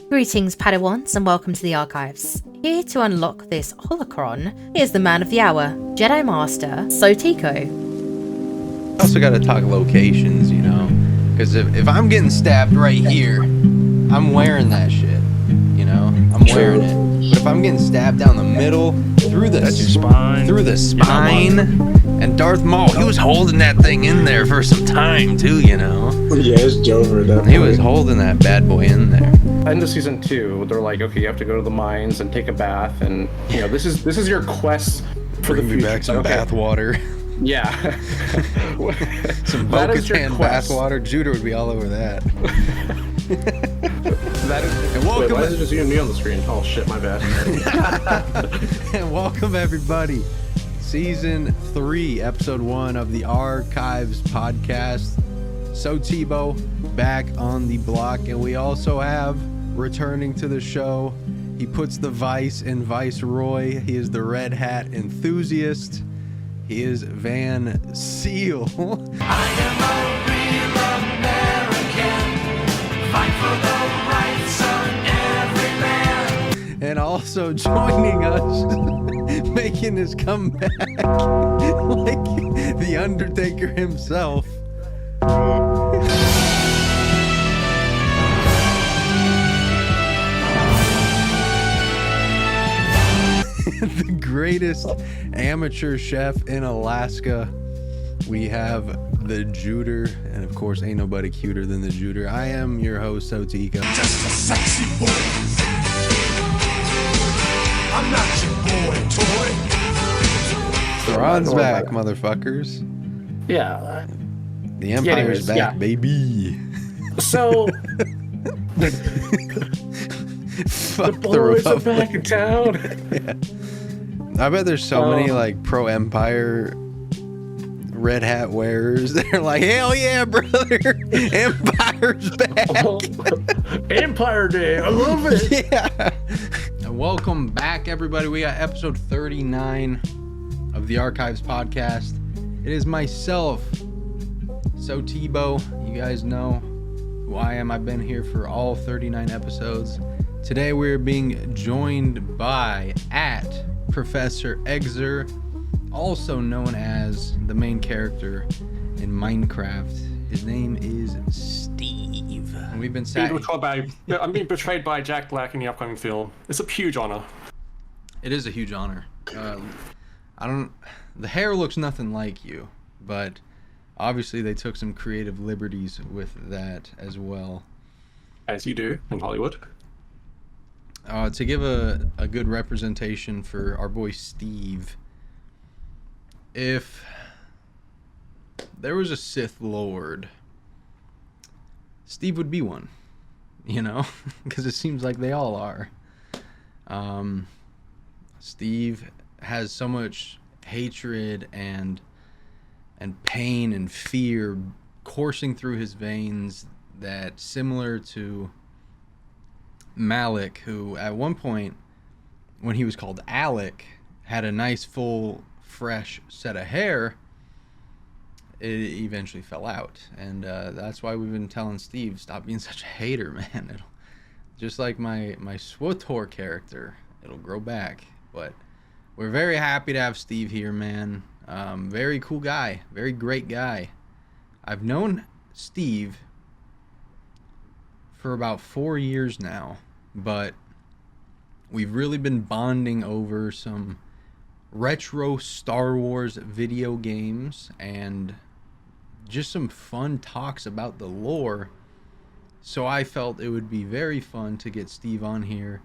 Greetings, Padawans, and welcome to the Archives. Here to unlock this holocron is the man of the hour, Jedi Master SoTeeko. Also got to talk locations, you know, because if I'm getting stabbed right here, I'm wearing that shit, you know, I'm wearing it. But if I'm getting stabbed down the middle, through the spine, and Darth Maul, he was holding that thing in there for some time too, you know. Yeah, it's Jover. He was holding that bad boy in there. End of season 2, they're like, okay, you have to go to the mines and take a bath, and you know this is your quest for the future. Bring me back some bath water. Yeah. Some Bo-Katan bath water. Judah would be all over that. That is. And welcome. Wait, why is it just you and me on the screen? Oh shit, my bad. And welcome everybody. Season 3, episode 1 of the Archives podcast. SoTeeko back on the block, and we also have returning to the show. He puts the vice in Viceroy. He is the red hat enthusiast. He is Van Seal. I am a real American. Fight for the rights of every man. And also joining us, making his comeback, like the Undertaker himself. The greatest amateur chef in Alaska. We have the Juder, and of course ain't nobody cuter than the Juder. I am your host, SoTeeko. Just a sexy boy. I'm not your boy toy. Thrawn's back, motherfuckers. Yeah. The Empire's back, yeah. baby. So Fuck the boys are Republic. back in town. Yeah. I bet there's so many like pro Empire red hat wearers. They're like, hell yeah, brother, Empire's back. Empire Day, I love it. Yeah. And welcome back, everybody. We got episode 39 of the Archives podcast. It is myself, SoTeeko. You guys know who I am. I've been here for all 39 episodes. Today we're being joined by Professor Exer, also known as the main character in Minecraft. His name is Steve. And we've been I'm being portrayed by Jack Black in the upcoming film. It's a huge honor. It is a huge honor. The hair looks nothing like you, but obviously they took some creative liberties with that as well. As you do in Hollywood. To give a good representation for our boy Steve, if there was a Sith Lord, Steve would be one, you know, because it seems like they all are. Steve has so much hatred and pain and fear coursing through his veins that, similar to Malik, who at one point, when he was called Alec, had a nice full fresh set of hair, it eventually fell out. And that's why we've been telling Steve, stop being such a hater, man. Just like my SWTOR character, it'll grow back. But we're very happy to have Steve here, man. Very cool guy, very great guy. I've known Steve for about 4 years now, but we've really been bonding over some retro Star Wars video games and just some fun talks about the lore. So I felt it would be very fun to get Steve on here,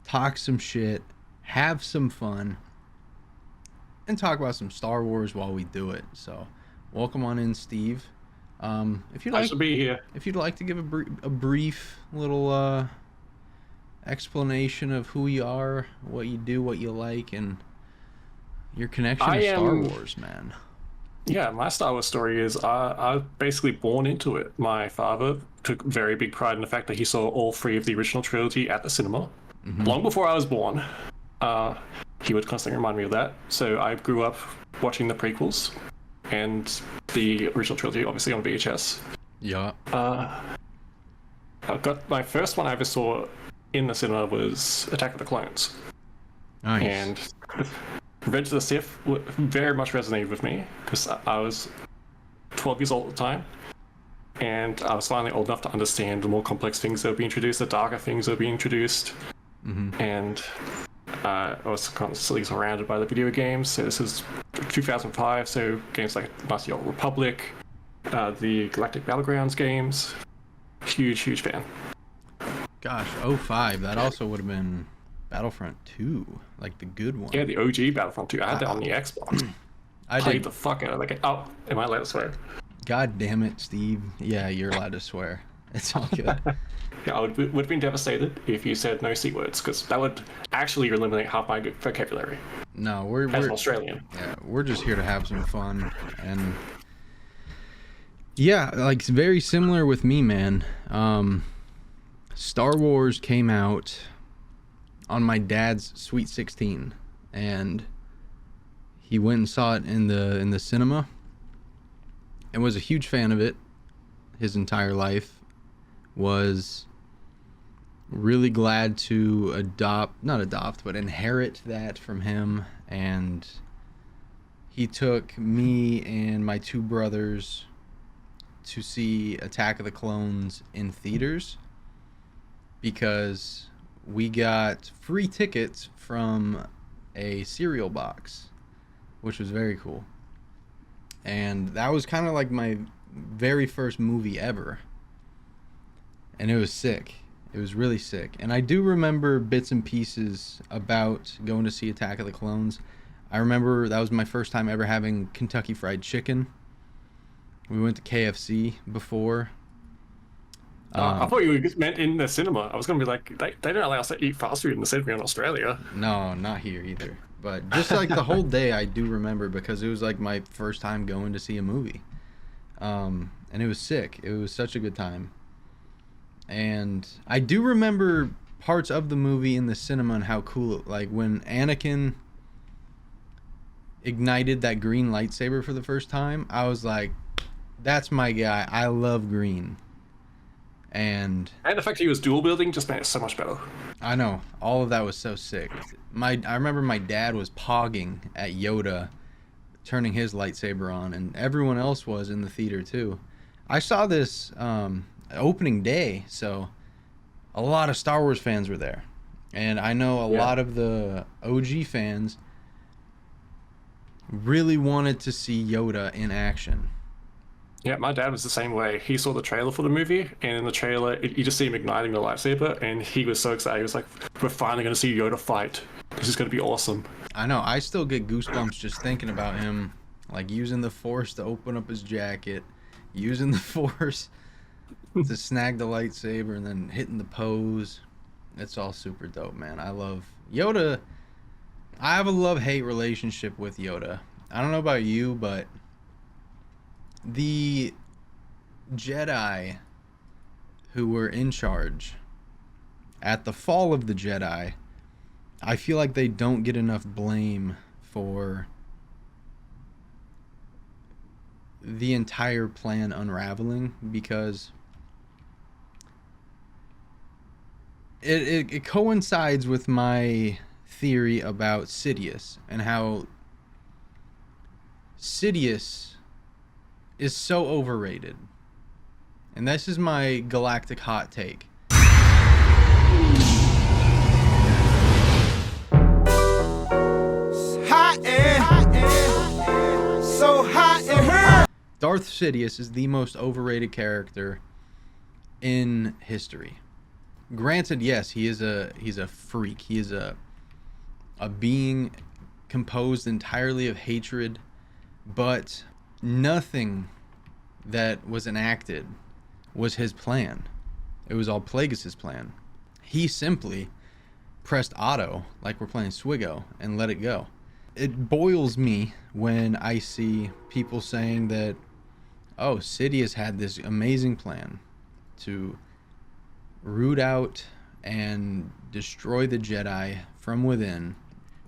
talk some shit, have some fun, and talk about some Star Wars while we do it. So welcome on in, Steve. If you'd like to be here. If you'd like to give a brief little explanation of who you are, what you do, what you like, and your connection to Star Wars, man. Yeah, my Star Wars story is I was basically born into it. My father took very big pride in the fact that he saw all 3 of the original trilogy at the cinema. Mm-hmm. Long before I was born. He would constantly remind me of that. So I grew up watching the prequels and the original trilogy, obviously on VHS. Yeah. I got my first one I ever saw in the cinema was Attack of the Clones. Nice. And Revenge of the Sith very much resonated with me because I was 12 years old at the time, and I was finally old enough to understand the more complex things that would be introduced, the darker things that would be introduced, and I was constantly surrounded by the video games. So this is 2005, so games like Knights of the Old Republic, the Galactic Battlegrounds games. Huge fan. Gosh, 05. That also would have been Battlefront 2, like the good one. Yeah, the OG Battlefront 2. I had that on the Xbox. I Played did. the fuck out of that game. Oh, am I allowed to swear? God damn it, Steve. Yeah, you're allowed to swear. It's all good. Yeah, I would have been devastated if you said no C words, because that would actually eliminate half my vocabulary No, we're as an Australian. yeah, we're just here to have some fun. And yeah, like it's very similar with me, man. Star Wars came out on my dad's Sweet 16, and he went and saw it in the cinema and was a huge fan of it his entire life. Was really glad to inherit that from him. And he took me and my two brothers to see Attack of the Clones in theaters because we got free tickets from a cereal box, which was very cool. And that was kind of like my very first movie ever. And it was sick. It was really sick. And I do remember bits and pieces about going to see Attack of the Clones. I remember that was my first time ever having Kentucky Fried Chicken. We went to KFC before. I thought you meant in the cinema. I was going to be like, they don't allow us to eat fast food in the cinema in Australia. No, not here either. But just like the whole day, I do remember because it was like my first time going to see a movie. And it was sick. It was such a good time. And I do remember parts of the movie in the cinema and how cool it, like when Anakin ignited that green lightsaber for the first time, I was like, that's my guy. I love green. And the fact he was dual wielding just made it so much better. I know, all of that was so sick. I remember my dad was pogging at Yoda, turning his lightsaber on, and everyone else was in the theater too. I saw this opening day, so a lot of Star Wars fans were there, and I know a lot of the OG fans really wanted to see Yoda in action. Yeah, my dad was the same way. He saw the trailer for the movie, and in the trailer, you just see him igniting the lightsaber, and he was so excited. He was like, we're finally going to see Yoda fight. This is going to be awesome. I know, I still get goosebumps just thinking about him, like using the Force to open up his jacket, using the Force to snag the lightsaber, and then hitting the pose. It's all super dope, man. I love Yoda. I have a love-hate relationship with Yoda. I don't know about you, but the Jedi who were in charge at the fall of the Jedi, I feel like they don't get enough blame for the entire plan unraveling, because it coincides with my theory about Sidious and how Sidious is so overrated. And this is my galactic hot take. Hot air, so hot in here. Darth Sidious is the most overrated character in history. Granted, yes, he's a freak. He is a being composed entirely of hatred, but nothing that was enacted was his plan. It was all Plagueis' plan. He simply pressed auto, like we're playing Swigo, and let it go. It boils me when I see people saying that, oh, Sidious had this amazing plan to root out and destroy the Jedi from within,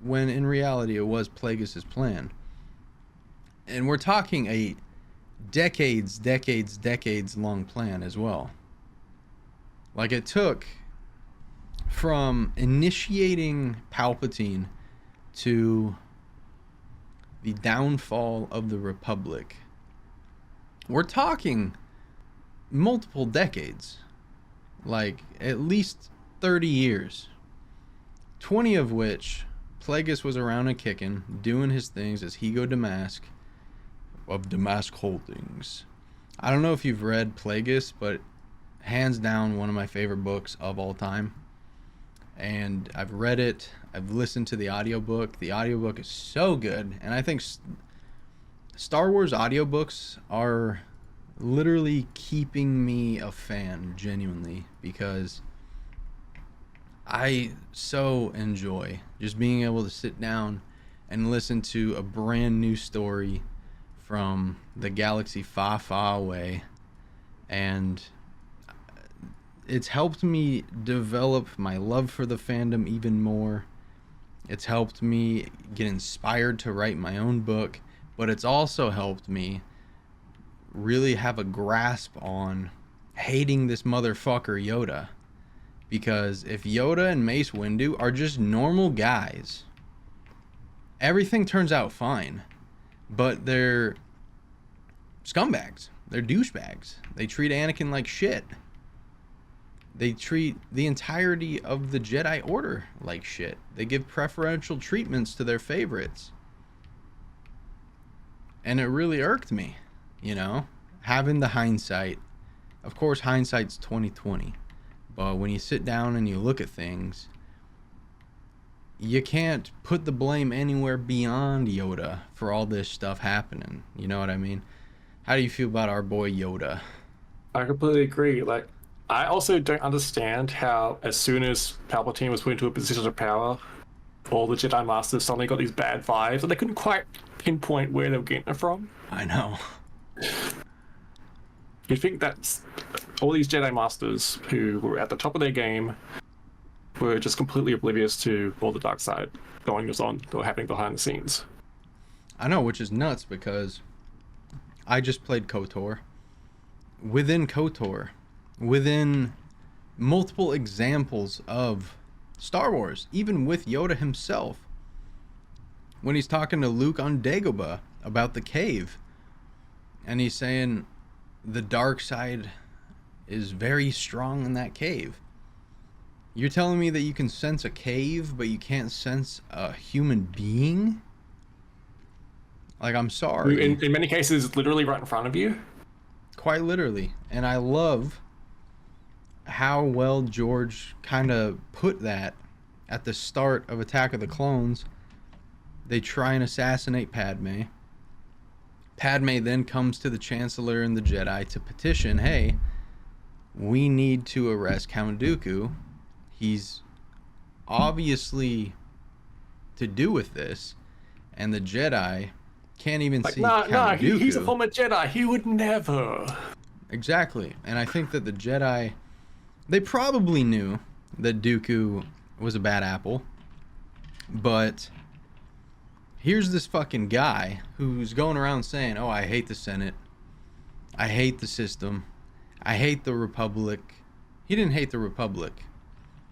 when in reality it was Plagueis' plan. And we're talking a decades long plan as well. Like, it took from initiating Palpatine to the downfall of the Republic, we're talking multiple decades, like at least 30 years, 20 of which Plagueis was around and kicking, doing his things as Higo Damask of Damask Holdings. I don't know if you've read Plagueis, but hands down one of my favorite books of all time. And I've read it, I've listened to the audiobook. The audiobook is so good, and I think Star Wars audiobooks are literally keeping me a fan, genuinely, because I so enjoy just being able to sit down and listen to a brand new story from the galaxy far, far away. And it's helped me develop my love for the fandom even more. It's helped me get inspired to write my own book, but it's also helped me really have a grasp on hating this motherfucker Yoda. Because if Yoda and Mace Windu are just normal guys, everything turns out fine. But they're scumbags. They're douchebags. They treat Anakin like shit. They treat the entirety of the Jedi Order like shit. They give preferential treatments to their favorites. And it really irked me, you know, having the hindsight. Of course, hindsight's 20/20. But when you sit down and you look at things, you can't put the blame anywhere beyond Yoda for all this stuff happening. You know what I mean? How do you feel about our boy Yoda? I completely agree. Like, I also don't understand how, as soon as Palpatine was put into a position of power, all the Jedi Masters suddenly got these bad vibes, and they couldn't quite pinpoint where they were getting it from. I know. You'd think that all these Jedi Masters who were at the top of their game were just completely oblivious to all the dark side goings on that were happening behind the scenes. I know, which is nuts because I just played KOTOR. Within KOTOR, within multiple examples of Star Wars, even with Yoda himself, when he's talking to Luke on Dagobah about the cave, and he's saying the dark side is very strong in that cave. You're telling me that you can sense a cave, but you can't sense a human being? Like, I'm sorry. In many cases, it's literally right in front of you. Quite literally. And I love how well George kind of put that at the start of Attack of the Clones. They try and assassinate Padme. Padme then comes to the Chancellor and the Jedi to petition, hey, we need to arrest Count Dooku. He's obviously to do with this. And the Jedi can't even see Count Dooku. He's a former Jedi. He would never. Exactly. And I think that the Jedi, they probably knew that Dooku was a bad apple. But here's this fucking guy who's going around saying, oh, I hate the Senate. I hate the system. I hate the Republic. He didn't hate the Republic.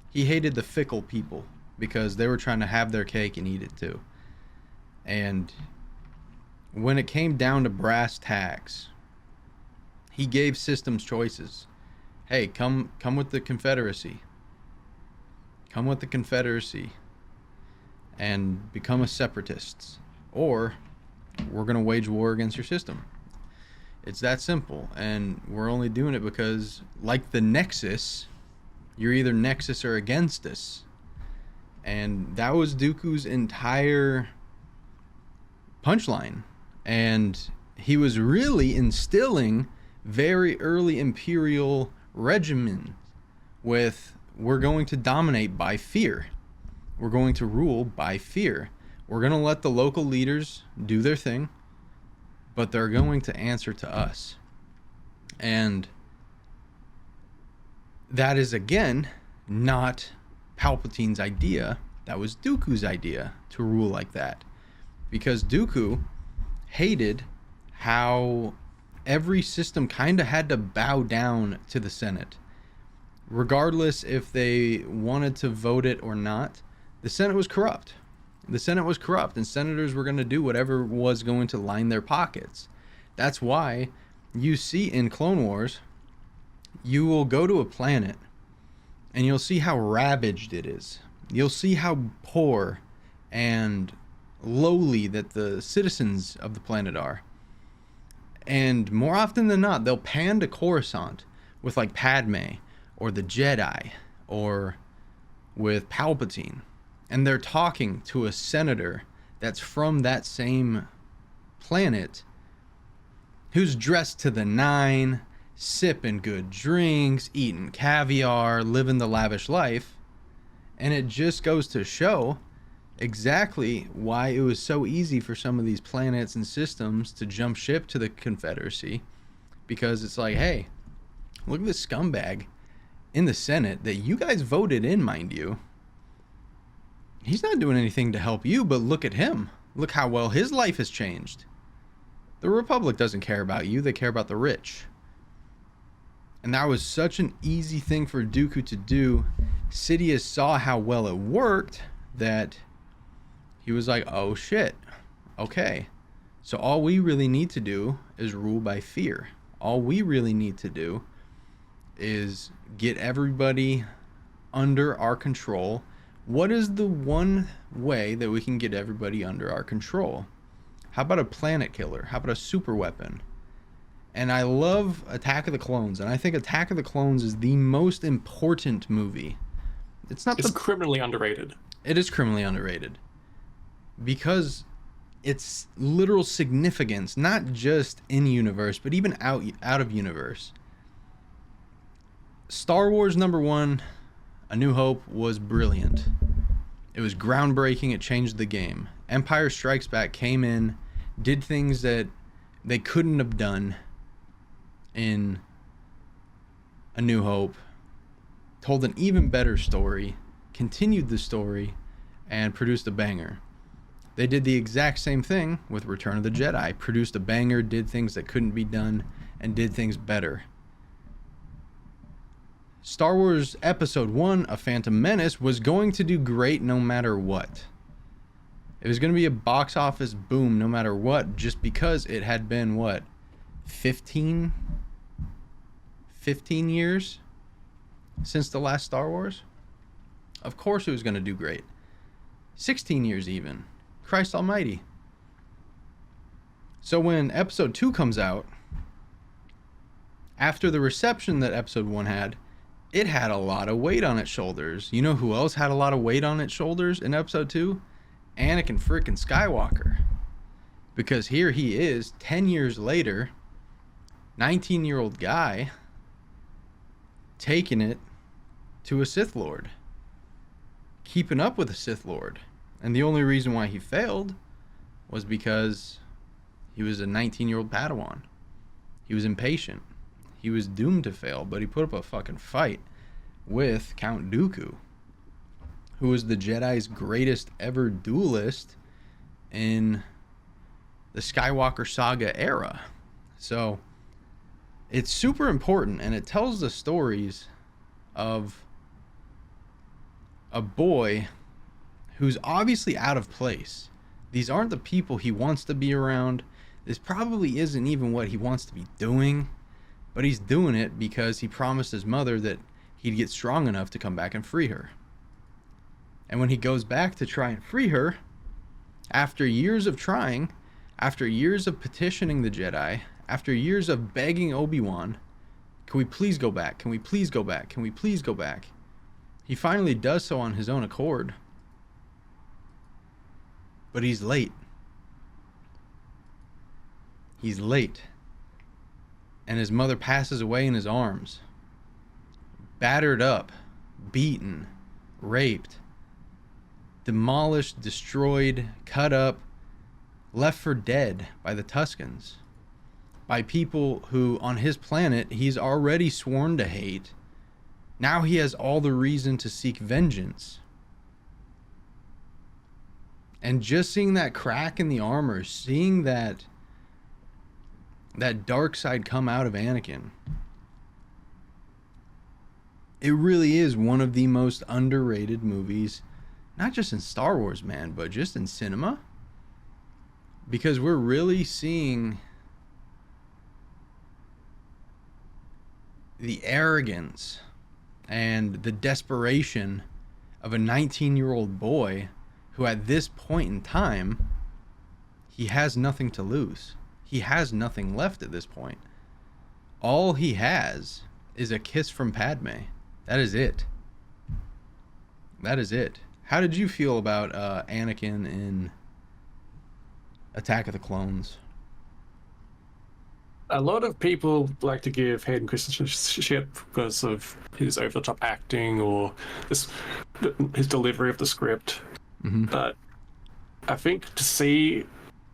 He hated the fickle people because they were trying to have their cake and eat it too. And when it came down to brass tacks, he gave systems choices. Hey, come with the Confederacy. Come with the Confederacy and become a separatists, or we're going to wage war against your system. It's that simple, and we're only doing it because, like the Nexus, you're either Nexus or against us. And that was Dooku's entire punchline. And he was really instilling very early Imperial regimen with, we're going to dominate by fear. We're going to rule by fear. We're going to let the local leaders do their thing, but they're going to answer to us. And that is, again, not Palpatine's idea. That was Dooku's idea to rule like that. Because Dooku hated how every system kind of had to bow down to the Senate. regardless if they wanted to vote it or not, the Senate was corrupt. The Senate was corrupt, and senators were going to do whatever was going to line their pockets. That's why you see in Clone Wars, you will go to a planet and you'll see how ravaged it is. You'll see how poor and lowly that the citizens of the planet are. And more often than not, they'll pan to Coruscant with like Padme or the Jedi or with Palpatine. And they're talking to a senator that's from that same planet who's dressed to the nine, sipping good drinks, eating caviar, living the lavish life. And it just goes to show exactly why it was so easy for some of these planets and systems to jump ship to the Confederacy. Because it's like, hey, look at this scumbag in the Senate that you guys voted in, mind you. He's not doing anything to help you, but look at him. Look how well his life has changed. The Republic doesn't care about you, they care about the rich. And that was such an easy thing for Dooku to do. Sidious saw how well it worked that he was like, oh shit, okay. So all we really need to do is rule by fear. All we really need to do is get everybody under our control. What is the one way that we can get everybody under our control? How about a planet killer? How about a super weapon? And I love Attack of the Clones, and I think Attack of the Clones is the most important movie. It's criminally underrated. It is criminally underrated because its literal significance, not just in universe, but even out of universe. Star Wars #1, A New Hope, was brilliant. It was groundbreaking. It changed the game. Empire Strikes Back came in, did things that they couldn't have done in A New Hope, told an even better story, continued the story, and produced a banger. They did the exact same thing with Return of the Jedi. Produced a banger, did things that couldn't be done, and did things better. Star Wars Episode 1, A Phantom Menace, was going to do great no matter what. It was going to be a box office boom no matter what, just because it had been, 15 years since the last Star Wars? Of course it was going to do great. 16 years even. Christ almighty. So when Episode 2 comes out, after the reception that Episode 1 had, it had a lot of weight on its shoulders. You know who else had a lot of weight on its shoulders in Episode 2? Anakin frickin' Skywalker. Because here he is, 10 years later, 19-year-old guy, taking it to a Sith Lord. Keeping up with a Sith Lord. And the only reason why he failed was because he was a 19-year-old Padawan. He was impatient. He was doomed to fail, but he put up a fucking fight with Count Dooku, who was the Jedi's greatest ever duelist in the Skywalker saga era. So it's super important, and it tells the stories of a boy who's obviously out of place. These aren't the people he wants to be around. This probably isn't even what he wants to be doing, but he's doing it because he promised his mother that he'd get strong enough to come back and free her. And when he goes back to try and free her, after years of trying, after years of petitioning the Jedi, after years of begging Obi-Wan, can we please go back? Can we please go back? Can we please go back? He finally does so on his own accord. But he's late. He's late. And his mother passes away in his arms. Battered up, beaten, raped, demolished, destroyed, cut up, left for dead by the Tuskens. By people who, on his planet, he's already sworn to hate. Now he has all the reason to seek vengeance. And just seeing that crack in the armor, seeing that dark side come out of Anakin, it really is one of the most underrated movies, not just in Star Wars, man, but just in cinema. Because we're really seeing the arrogance and the desperation of a 19-year-old boy who at this point in time, he has nothing to lose. He has nothing left at this point. All he has is a kiss from Padme. That is it. That is it. How did you feel about Anakin in Attack of the Clones? A lot of people like to give Hayden Christensen shit because of his over-the-top acting or his delivery of the script. Mm-hmm. But I think to see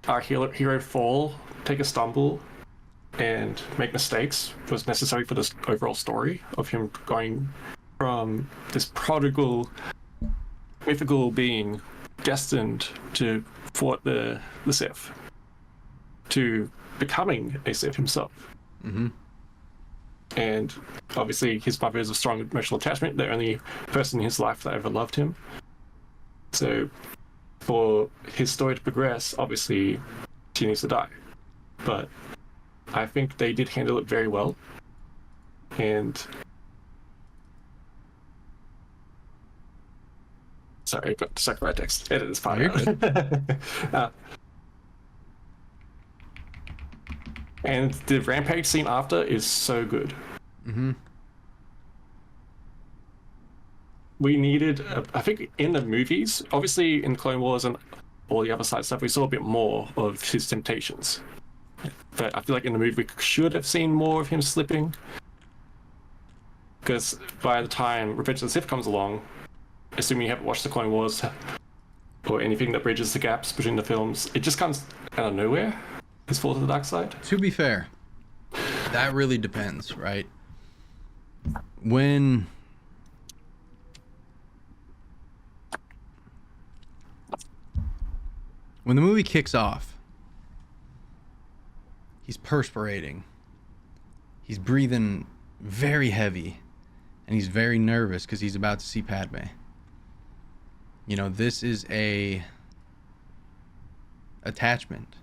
our hero fall, take a stumble, and make mistakes was necessary for this overall story of him going from this prodigal, mythical being destined to thwart the Sith to becoming a Sith himself. Mm-hmm. And obviously his mother is a strong emotional attachment, the only person in his life that ever loved him. So for his story to progress, obviously she needs to die. But I think they did handle it very well. And sorry, I got stuck right text. Edit this part out. And the rampage scene after is so good. Mm-hmm. We needed, I think in the movies, obviously in Clone Wars and all the other side stuff, we saw a bit more of his temptations. But I feel like in the movie we should have seen more of him slipping. Because by the time Revenge of the Sith comes along, assuming you haven't watched the Clone Wars or anything that bridges the gaps between the films, it just comes out of nowhere, his fall to the dark side. To be fair, that really depends, right? When the movie kicks off, he's perspirating. He's breathing very heavy. And he's very nervous because he's about to see Padme. You know, this is a attachment.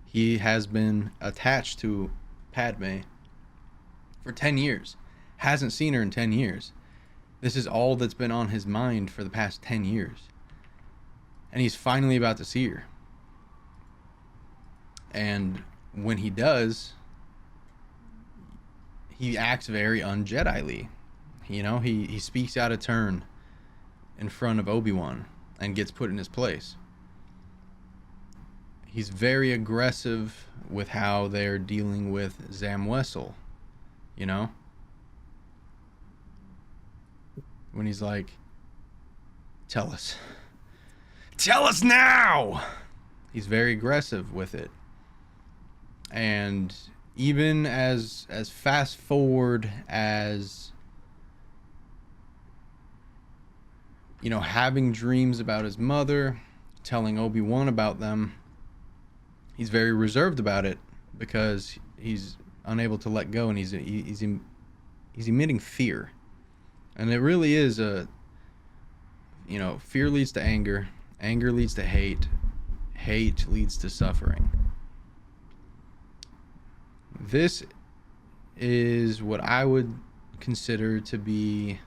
He has been attached to Padme for 10 years. Hasn't seen her in 10 years. This is all that's been on his mind for the past 10 years. And he's finally about to see her. And when he does, he acts very un-Jedi-ly. You know, he speaks out of turn in front of Obi-Wan and gets put in his place. He's very aggressive with how they're dealing with Zam Wesell, you know? When he's like, tell us now! He's very aggressive with it. And even as fast forward as, you know, having dreams about his mother, telling Obi-Wan about them, he's very reserved about it because he's unable to let go, and he's emitting fear. And it really is a, you know, fear leads to anger, anger leads to hate, hate leads to suffering. This is what I would consider to be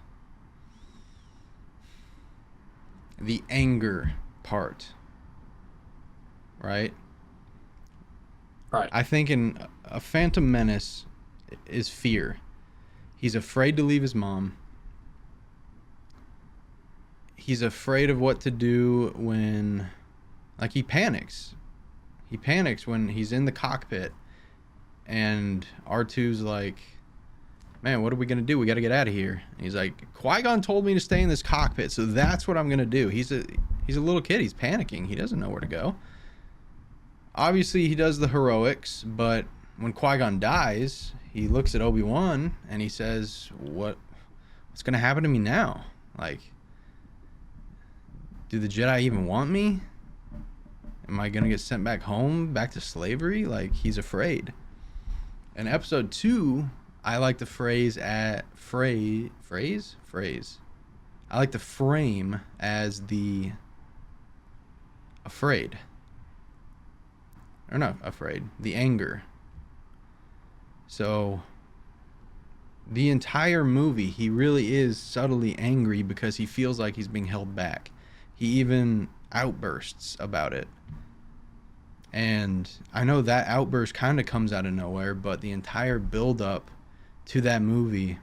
the anger part, right? Right. I think in a Phantom Menace is fear. He's afraid to leave his mom. He's afraid of what to do when, like, he panics. He panics when he's in the cockpit and R2's like, man, what are we going to do? We got to get out of here. And he's like, Qui-Gon told me to stay in this cockpit, so that's what I'm going to do. He's a little kid. He's panicking. He doesn't know where to go. Obviously, he does the heroics, but when Qui-Gon dies, he looks at Obi-Wan and he says, what's going to happen to me now? Like, do the Jedi even want me? Am I going to get sent back home, back to slavery? Like, he's afraid. In episode 2, I like to I like to frame as the afraid. Or not afraid, the anger. So the entire movie, he really is subtly angry because he feels like he's being held back. He even outbursts about it. And I know that outburst kind of comes out of nowhere, but the entire build up to that movie,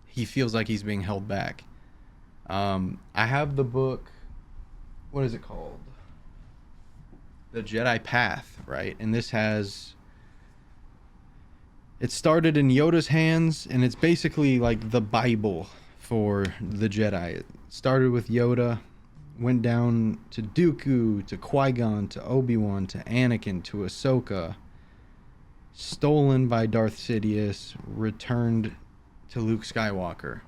he feels like he's being held back. I have the book, what is it called? The Jedi Path, right? And this has, it started in Yoda's hands, and it's basically like the Bible for the Jedi. It started with Yoda, went down to Dooku, to Qui-Gon, to Obi-Wan, to Anakin, to Ahsoka, stolen by Darth Sidious, returned to Luke Skywalker.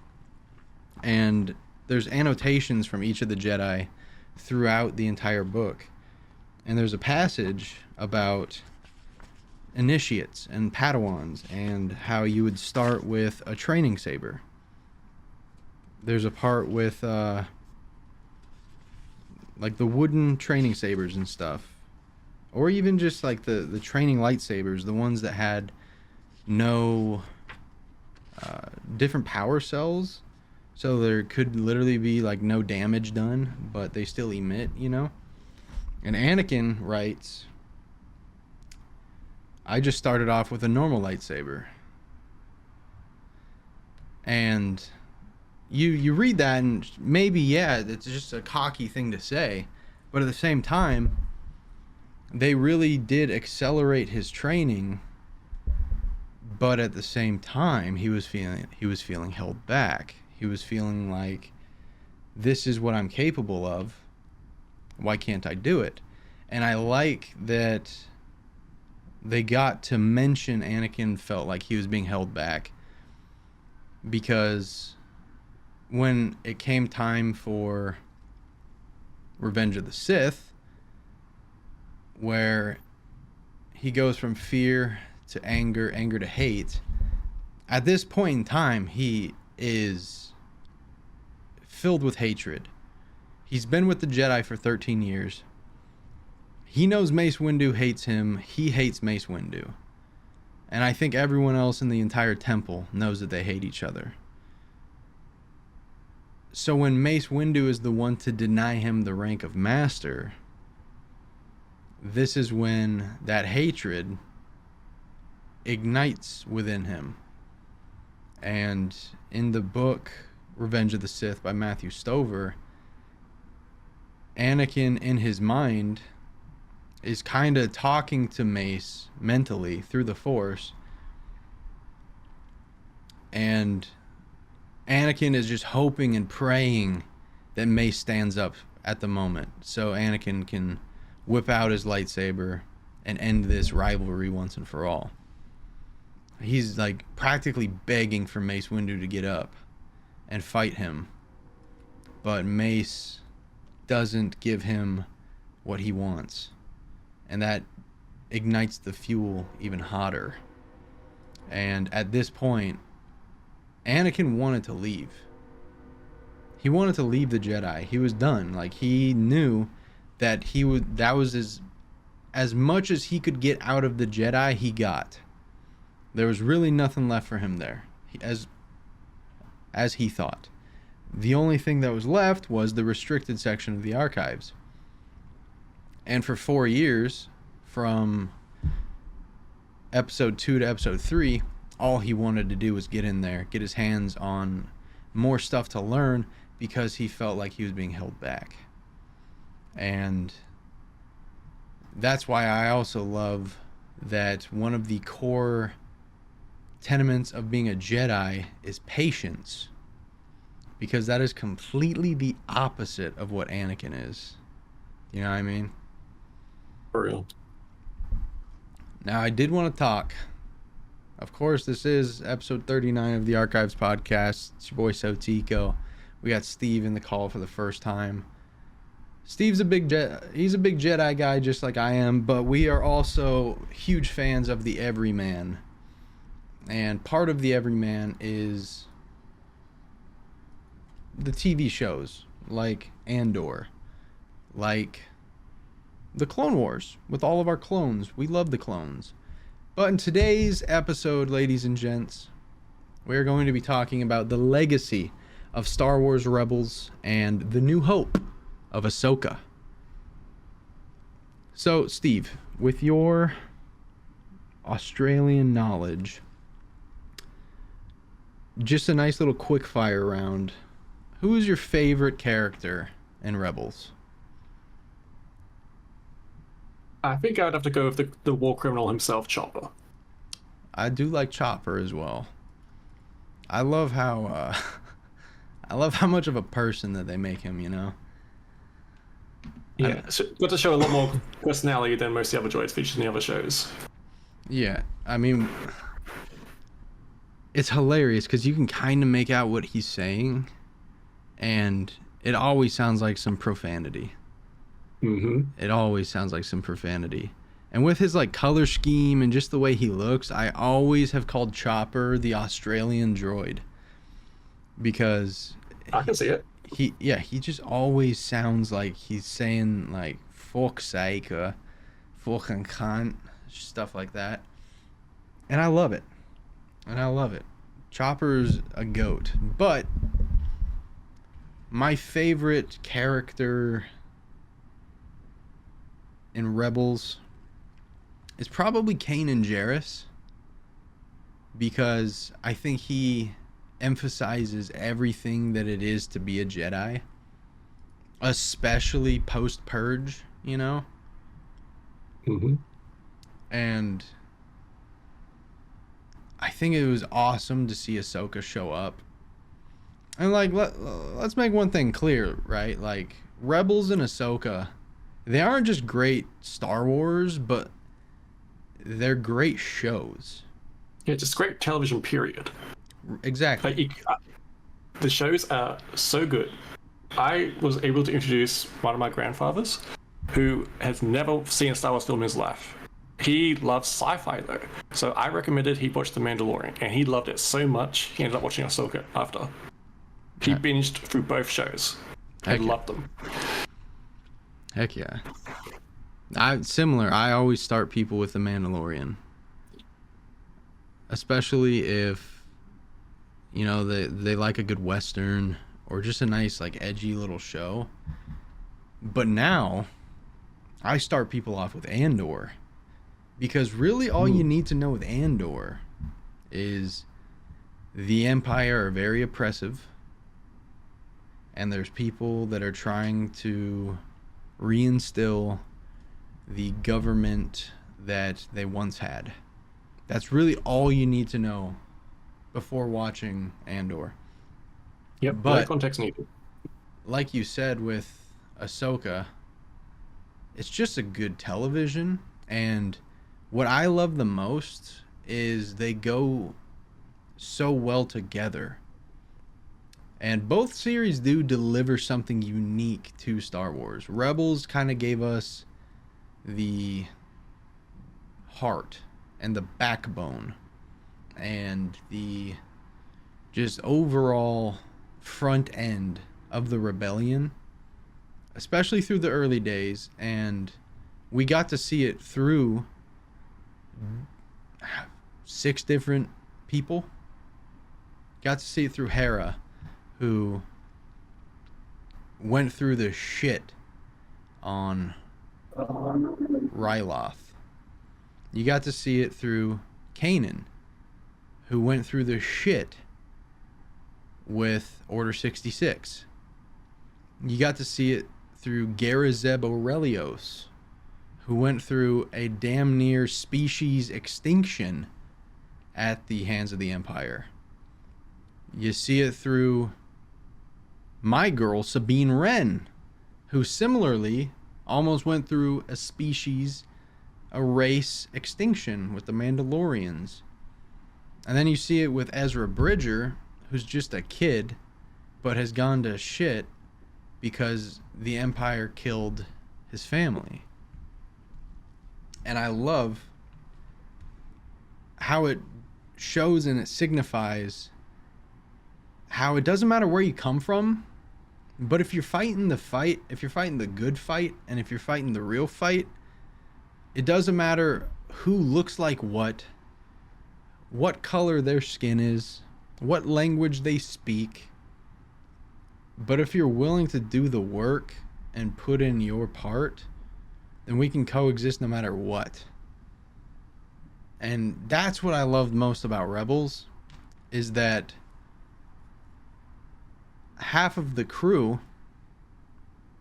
And there's annotations from each of the Jedi throughout the entire book. And there's a passage about initiates and Padawans and how you would start with a training saber. There's a part with like the wooden training sabers and stuff, or even just like the training lightsabers, the ones that had no different power cells, so there could literally be like no damage done, but they still emit, you know. And Anakin writes, I just started off with a normal lightsaber. And you read that and maybe, yeah, it's just a cocky thing to say, but at the same time, they really did accelerate his training, but at the same time, he was feeling held back. He was feeling like, this is what I'm capable of. Why can't I do it? And I like that they got to mention Anakin felt like he was being held back, because when it came time for Revenge of the Sith, where he goes from fear to anger, anger to hate, at this point in time, he is filled with hatred. He's been with the Jedi for 13 years. He knows Mace Windu hates him. He hates Mace Windu. And I think everyone else in the entire temple knows that they hate each other. So when Mace Windu is the one to deny him the rank of master, this is when that hatred ignites within him. And in the book Revenge of the Sith by Matthew Stover, Anakin in his mind is kind of talking to Mace mentally through the Force, and Anakin is just hoping and praying that Mace stands up at the moment so Anakin can whip out his lightsaber and end this rivalry once and for all. He's like practically begging for Mace Windu to get up and fight him, but Mace doesn't give him what he wants, and that ignites the fuel even hotter. And at this point, Anakin wanted to leave. He wanted to leave the Jedi. He was done. Like, he knew that that was as much as he could get out of the Jedi, he got. There was really nothing left for him there, as he thought. The only thing that was left was the restricted section of the archives. And for 4 years, from episode 2 to episode 3, all he wanted to do was get in there, get his hands on more stuff to learn, because he felt like he was being held back. And that's why I also love that one of the core tenements of being a Jedi is patience, because that is completely the opposite of what Anakin is. You know what I mean? For real. Now, I did want to talk. Of course, this is episode 39 of the Archives podcast. It's your boy SoTeeko. We got Steve in the call for the first time. Steve's he's a big Jedi guy, just like I am, but we are also huge fans of the Everyman. And part of the everyman is the TV shows like Andor, like the Clone Wars with all of our clones. We love the clones. But in today's episode, ladies and gents, we're going to be talking about the legacy of Star Wars Rebels and the new hope of Ahsoka. So, Steve, with your Australian knowledge, just a nice little quick fire round. Who is your favorite character in Rebels? I think I'd have to go with the war criminal himself, Chopper. I do like Chopper as well. I love how much of a person that they make him, you know? Yeah, got to show a lot more personality than most of the other droids featured in the other shows. Yeah, I mean, it's hilarious because you can kind of make out what he's saying, and it always sounds like some profanity. Mm-hmm. It always sounds like some profanity. And with his like color scheme and just the way he looks, I always have called Chopper the Australian droid. Because I can see it. He just always sounds like he's saying like fuck's sake or fucking cunt, stuff like that. And I love it. Chopper's a goat. But my favorite character in Rebels is probably Kanan Jarrus, because I think he emphasizes everything that it is to be a Jedi, especially post-Purge, you know? Mm-hmm. And I think it was awesome to see Ahsoka show up. And like, let's make one thing clear, right? Like, Rebels and Ahsoka, they aren't just great Star Wars, but they're great shows. Yeah, just great television, period. Exactly. The shows are so good. I was able to introduce one of my grandfathers who has never seen a Star Wars film in his life. He loves sci-fi though, so I recommended he watch The Mandalorian, and he loved it so much he ended up watching Ahsoka after. He binged through both shows and loved them. Heck yeah. I always start people with The Mandalorian, especially if, you know, they like a good Western or just a nice like edgy little show. But now I start people off with Andor, because really all you need to know with Andor is the Empire are very oppressive, and there's people that are trying to reinstill the government that they once had. That's really all you need to know before watching Andor. Yep, but no context needed. Like you said with Ahsoka, it's just a good television, and what I love the most is they go so well together. And both series do deliver something unique to Star Wars. Rebels kind of gave us the heart and the backbone and the just overall front end of the rebellion, especially through the early days, and we got to see it through 6 different people. Got to see it through Hera, who went through the shit on Ryloth. You got to see it through Kanan, who went through the shit with Order 66. You got to see it through Garazeb Aurelios, who went through a damn near species extinction at the hands of the Empire. You see it through my girl, Sabine Wren, who similarly almost went through a race extinction with the Mandalorians. And then you see it with Ezra Bridger, who's just a kid, but has gone to shit because the Empire killed his family. And I love how it shows and it signifies how it doesn't matter where you come from, but if you're fighting the fight, if you're fighting the good fight, and if you're fighting the real fight, it doesn't matter who looks like what color their skin is, what language they speak. But if you're willing to do the work and put in your part, then we can coexist no matter what. And that's what I loved most about Rebels, is that half of the crew,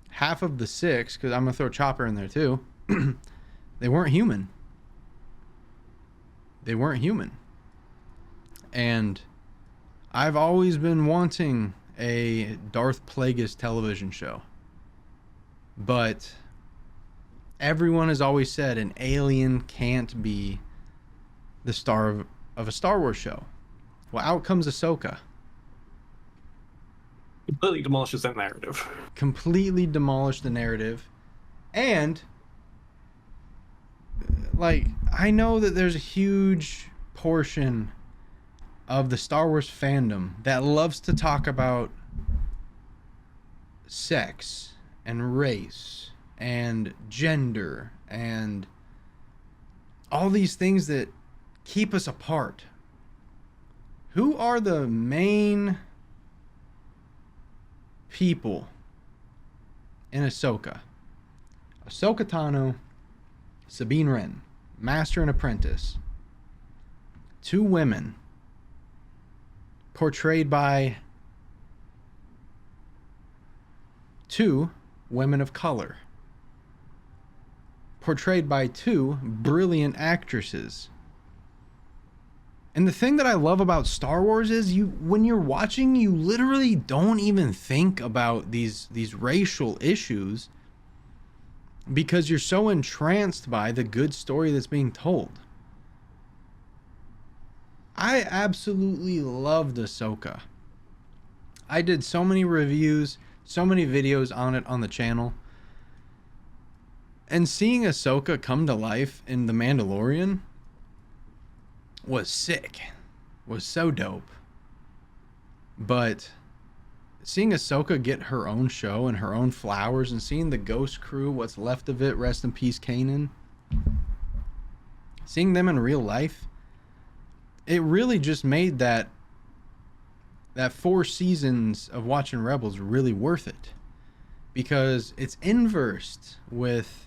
half of the 6, because I'm going to throw Chopper in there too, they weren't human. They weren't human. And I've always been wanting a Darth Plagueis television show. But everyone has always said an alien can't be the star of a Star Wars show. Well, out comes Ahsoka. Completely demolishes that narrative. Completely demolished the narrative. And, like, I know that there's a huge portion of the Star Wars fandom that loves to talk about sex and race and gender and all these things that keep us apart. Who are the main people in Ahsoka? Ahsoka Tano, Sabine Wren, Master and Apprentice. 2 women portrayed by 2 women of color, portrayed by 2 brilliant actresses. And the thing that I love about Star Wars is when you're watching, you literally don't even think about these racial issues because you're so entranced by the good story that's being told. I absolutely loved Ahsoka. I did so many reviews, so many videos on it on the channel. And seeing Ahsoka come to life in The Mandalorian was sick. Was so dope. But seeing Ahsoka get her own show and her own flowers, and seeing the Ghost Crew, what's left of it, rest in peace Kanan, seeing them in real life, it really just made that 4 seasons of watching Rebels really worth it, because it's inversed with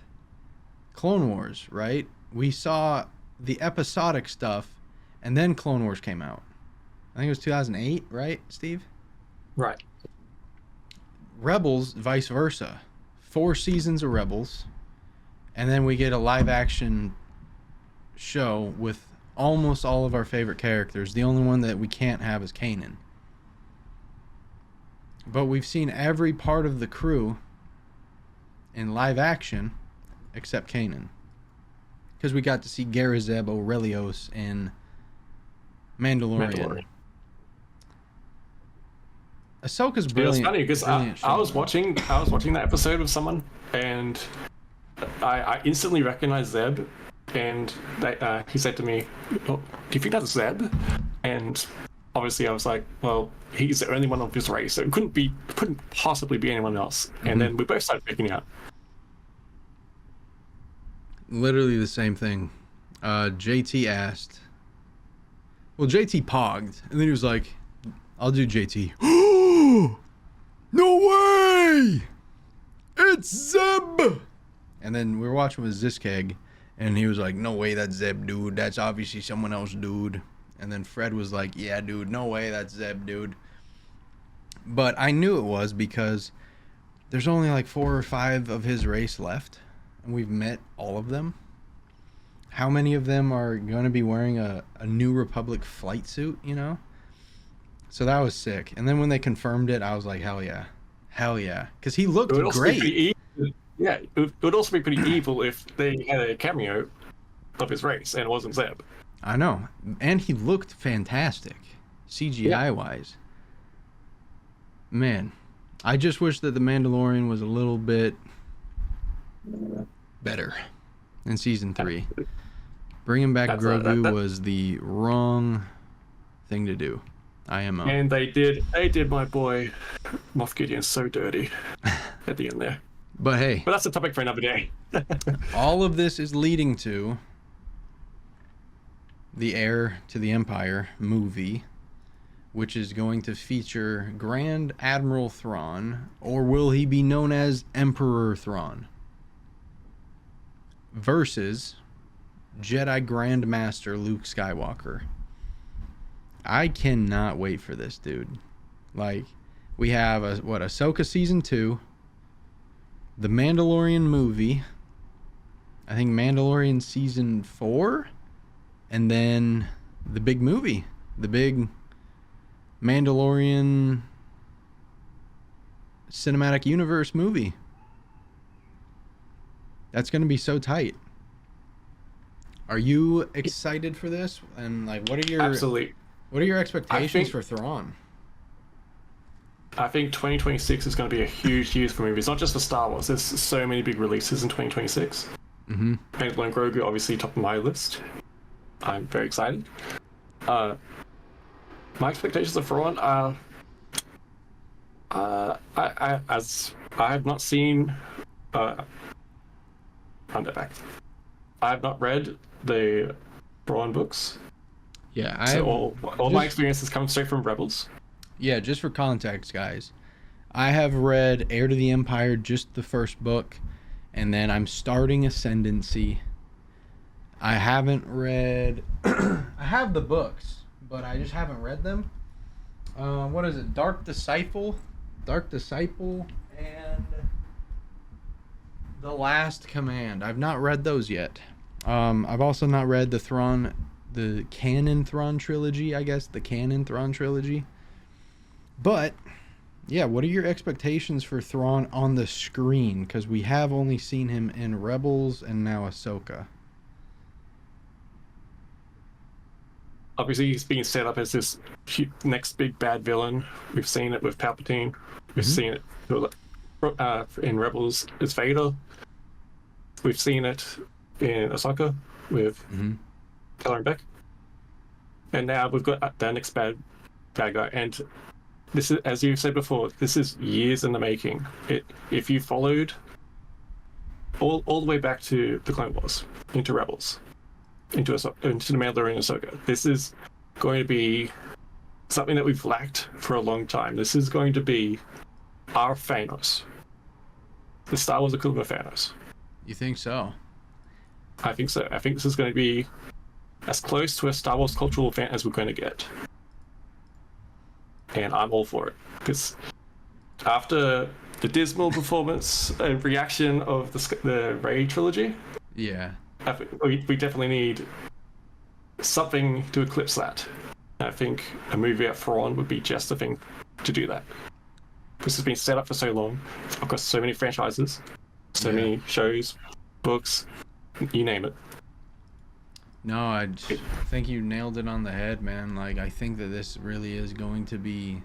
Clone Wars, right? We saw the episodic stuff and then Clone Wars came out. I think it was 2008, right, Steve? Right. Rebels, vice versa. 4 seasons of Rebels, and then we get a live action show with almost all of our favorite characters. The only one that we can't have is Kanan. But we've seen every part of the crew in live action except Kanan, because we got to see Garazeb Aurelios in Mandalorian. Ahsoka's brilliant. It was funny because I was watching that episode with someone, and I instantly recognized Zeb, and he said to me, "Oh, do you think that's Zeb?" And obviously I was like, well, he's the only one of his race, so it couldn't possibly be anyone else. Mm-hmm. And then we both started picking out. Literally the same thing. JT asked. Well, JT pogged, and then he was like, I'll do JT. No way! It's Zeb! And then we were watching with Ziskeg, and he was like, no way, that's Zeb, dude. That's obviously someone else, dude. And then Fred was like, yeah, dude, no way, that's Zeb, dude. But I knew it was because there's only like 4 or 5 of his race left, and we've met all of them. How many of them are going to be wearing a New Republic flight suit, you know? So that was sick. And then when they confirmed it, I was like, hell yeah. Hell yeah. Because he looked great. Yeah, it would also be pretty evil if they had a cameo of his race and it wasn't Zeb. I know. And he looked fantastic, CGI-wise. Man, I just wish that The Mandalorian was a little bit better in Season 3. Bringing back Grogu was the wrong thing to do. IMO. And they did my boy Moff Gideon so dirty at the end there. But hey, But that's a topic for another day. all of this is leading to the Heir to the Empire movie, which is going to feature Grand Admiral Thrawn, or will he be known as Emperor Thrawn, versus Jedi Grand Master Luke Skywalker. I cannot wait for this, dude. Like, we have Ahsoka Season 2, The Mandalorian movie, I think Mandalorian Season 4, and then the big movie, the big Mandalorian Cinematic Universe movie. That's going to be so tight. Are you excited for this? And like, what are your expectations for Thrawn? I think 2026 is going to be a huge year for movies, not just for Star Wars. There's so many big releases in 2026. Mm-hmm. Mandalorian Grogu, obviously top of my list. I'm very excited. My expectations of Thrawn are, I have not seen, I have not read the Thrawn books. Yeah, So all my experiences come straight from Rebels. Yeah, just for context, guys, I have read Heir to the Empire, just the first book, and then I'm starting Ascendancy. I haven't read... I have the books, but I just haven't read them. What is it? Dark Disciple, and The Last Command. I've not read those yet. I've also not read the canon Thrawn trilogy, I guess, the canon Thrawn trilogy. But, yeah, what are your expectations for Thrawn on the screen? Because we have only seen him in Rebels and now Ahsoka. Obviously, he's being set up as this next big bad villain. We've seen it with Palpatine. We've seen it in Rebels as Vader. We've seen it in Ahsoka with Kylo Ren. And now we've got the next bad guy. And this is, as you said before, this is years in the making. If you followed all the way back to the Clone Wars, into Rebels, into the Mandalorian and Ahsoka, this is going to be something that we've lacked for a long time. This is going to be our Thanos. The Star Wars equivalent of Thanos. You think so? I think so. I think this is going to be as close to a Star Wars cultural event as we're going to get. And I'm all for it. Because after the dismal performance and reaction of the Rey trilogy, Yeah. we definitely need something to eclipse that. And I think a movie at Thrawn would be just the thing to do that. This has been set up for so long. I've got so many franchises, so many shows, books, you name it. No, I think you nailed it on the head, man. Like, I think that this really is going to be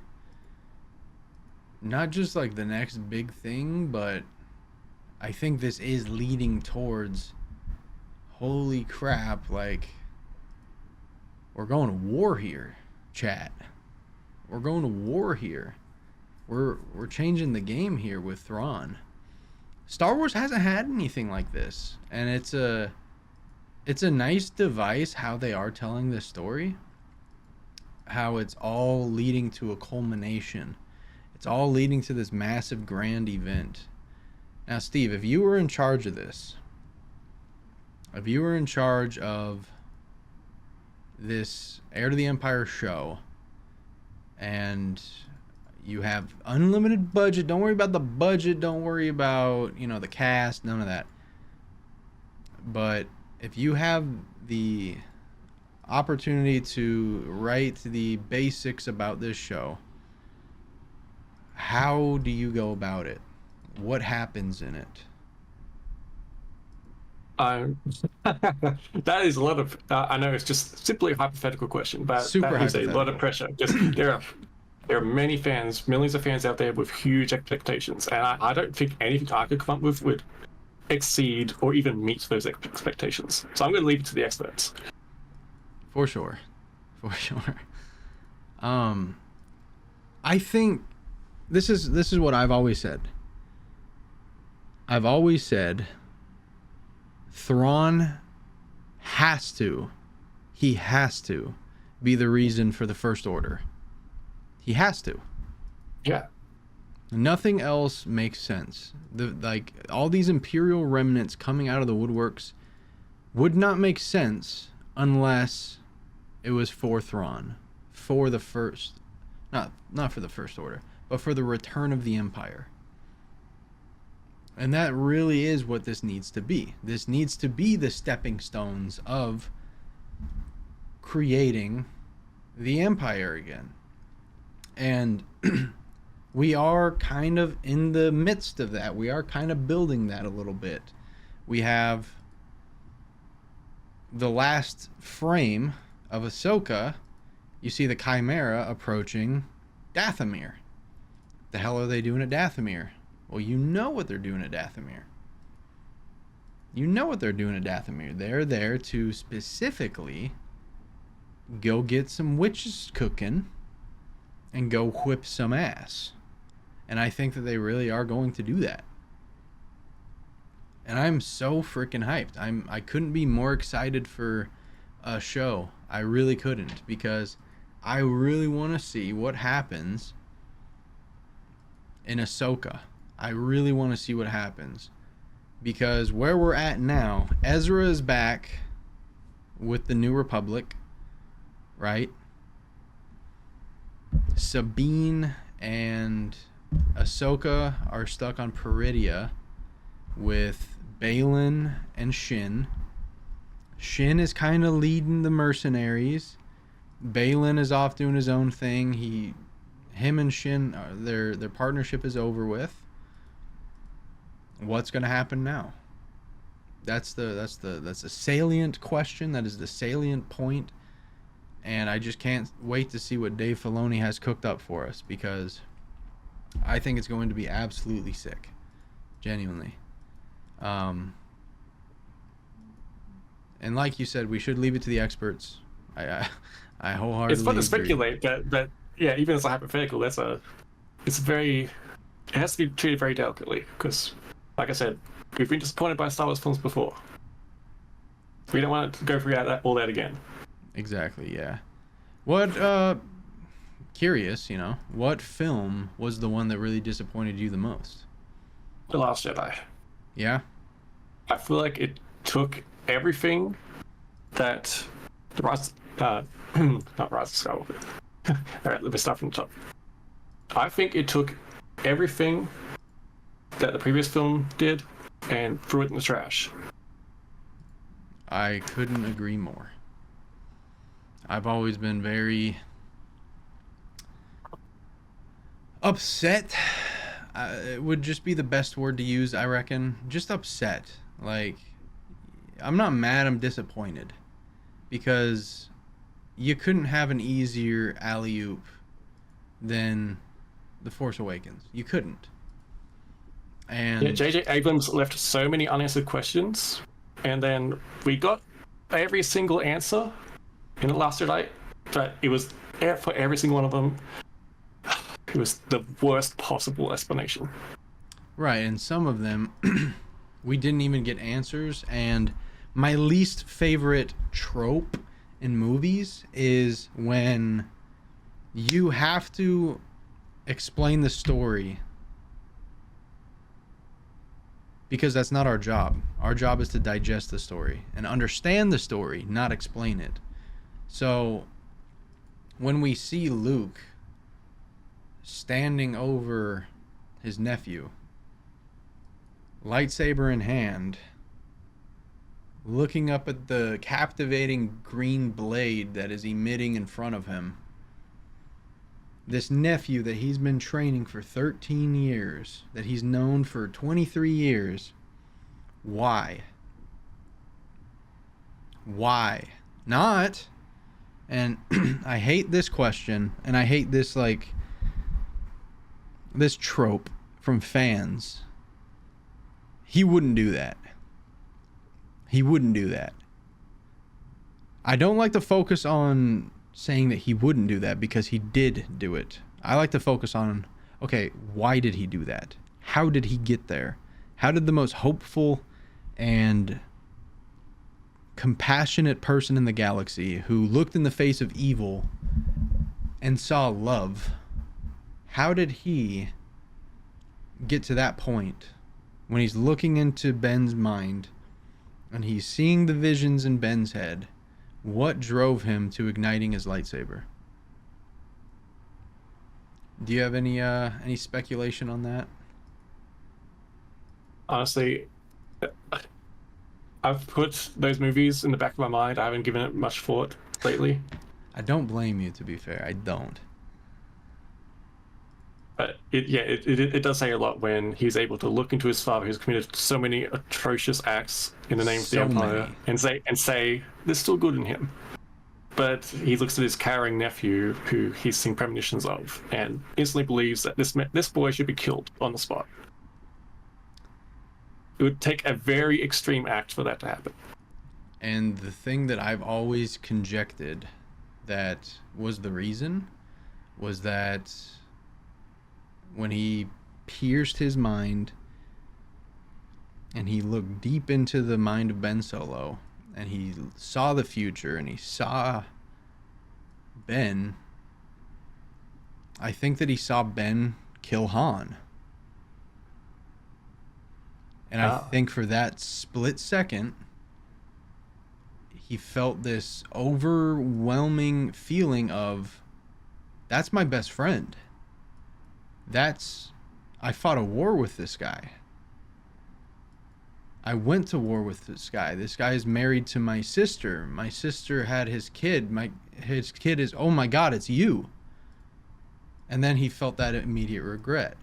not just like the next big thing, but I think this is leading towards, holy crap, like, we're going to war here, chat. We're going to war here. We're changing the game here with Thrawn. Star Wars hasn't had anything like this, and it's a nice device how they are telling this story, how it's all leading to a culmination. It's all leading to this massive grand event. Now, Steve, if you were in charge of this, if you were in charge of this Heir to the Empire show, and you have unlimited budget, don't worry about the budget, don't worry about, the cast, none of that. But if you have the opportunity to write the basics about this show, how do you go about it? What happens in it? That is a lot of. I know it's just simply a hypothetical question, but Super that is a lot hypothetical. of pressure. Just there are many fans, millions of fans out there with huge expectations, and I don't think anything I could come up with would exceed or even meet those expectations. So I'm going to leave it to the experts. For sure. I think this is what I've always said. I've always said Thrawn has to be the reason for the First Order. He has to. Yeah. Nothing else makes sense. Like all these Imperial remnants coming out of the woodworks would not make sense unless it was for Thrawn, for the first, not for the First Order, but for the return of the Empire. And that really is what this needs to be. This needs to be the stepping stones of creating the Empire again. And we are kind of in the midst of that. We are kind of building that a little bit. We have the last frame of Ahsoka. You see the Chimera approaching Dathomir. The hell are they doing at Dathomir? Well, you know what they're doing at Dathomir. You know what they're doing at Dathomir. They're there to specifically go get some witches cooking and go whip some ass. And I think that they really are going to do that. And I'm so freaking hyped. I couldn't be more excited for a show. I really couldn't, because I really want to see what happens in Ahsoka. I really want to see what happens, because where we're at now, Ezra is back with the New Republic, right? Sabine and Ahsoka are stuck on Peridia with Baylan and Shin. Shin is kind of leading the mercenaries. Baylan is off doing his own thing. Him and Shin, their partnership is over with. What's going to happen now? That's the salient question. That is the salient point. And I just can't wait to see what Dave Filoni has cooked up for us, because I think it's going to be absolutely sick. Genuinely. And like you said, we should leave it to the experts. I wholeheartedly It's fun to agree. speculate, but yeah, even as a hypothetical, it has to be treated very delicately, because, like I said, we've been disappointed by Star Wars films before. We don't want to go through all that again. Exactly, yeah. What, curious, what film was the one that really disappointed you the most? The Last Jedi. Yeah? I feel like it took everything that the Rise, not Rise of Skywalker. All right, let me start from the top. I think it took everything that the previous film did and threw it in the trash. I couldn't agree more. I've always been very upset. It would just be the best word to use, I reckon. Just upset. Like, I'm not mad, I'm disappointed. Because you couldn't have an easier alley-oop than The Force Awakens. You couldn't. And Yeah, J.J. Abrams left so many unanswered questions, and then we got every single answer in The Last Jedi, but it was, for every single one of them, it was the worst possible explanation. right, and some of them we didn't even get answers. And my least favorite trope in movies is when you have to explain the story, because that's not our job. Our job is to digest the story and understand the story, not explain it. So when we see Luke standing over his nephew, lightsaber in hand, looking up at the captivating green blade that is emitting in front of him, this nephew that he's been training for 13 years, that he's known for 23 years, why? Why not? And I hate this question, and I hate this, like, this trope from fans. He wouldn't do that. He wouldn't do that. I don't like to focus on saying that he wouldn't do that because he did do it. I like to focus on, okay, why did he do that? How did he get there? How did the most hopeful and compassionate person in the galaxy who looked in the face of evil and saw love, how did he get to that point when he's looking into Ben's mind and he's seeing the visions in Ben's head? What drove him to igniting his lightsaber? Do you have any speculation on that? Honestly, I've put those movies in the back of my mind. I haven't given it much thought lately. I don't blame you, to be fair. I don't. But it does say a lot when he's able to look into his father, who's committed so many atrocious acts in the name of the Empire, and say there's still good in him. But he looks at his cowering nephew, who he's seen premonitions of, and instantly believes that this boy should be killed on the spot. It would take a very extreme act for that to happen. And the thing that I've always conjectured that was the reason was that when he pierced his mind and he looked deep into the mind of Ben Solo and he saw the future and he saw Ben, I think that he saw Ben kill Han. And I think for that split second, he felt this overwhelming feeling of, that's my best friend. I fought a war with this guy. I went to war with this guy. This guy is married to my sister. My sister had his kid. His kid is, oh my God, it's you. And then he felt that immediate regret.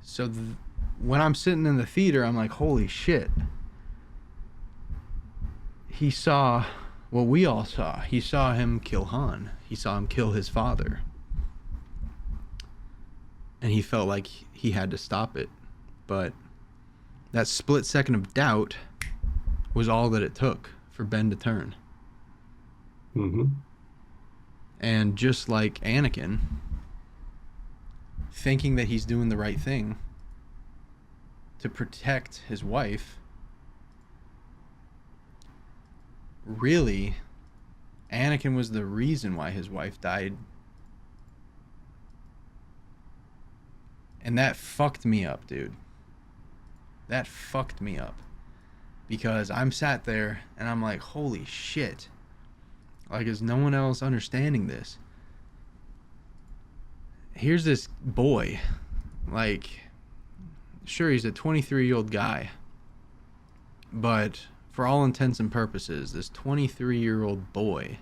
So when I'm sitting in the theater, I'm like, holy shit. He saw what we all saw. He saw him kill Han. He saw him kill his father. And he felt like he had to stop it. But that split second of doubt was all that it took for Ben to turn. Mm-hmm. And just like Anakin, thinking that he's doing the right thing to protect his wife, really, Anakin was the reason why his wife died. And that fucked me up, dude. That fucked me up. Because I'm sat there and I'm like, holy shit. Like, is no one else understanding this? Here's this boy. Like, sure, he's a 23-year-old guy. But for all intents and purposes, this 23-year-old boy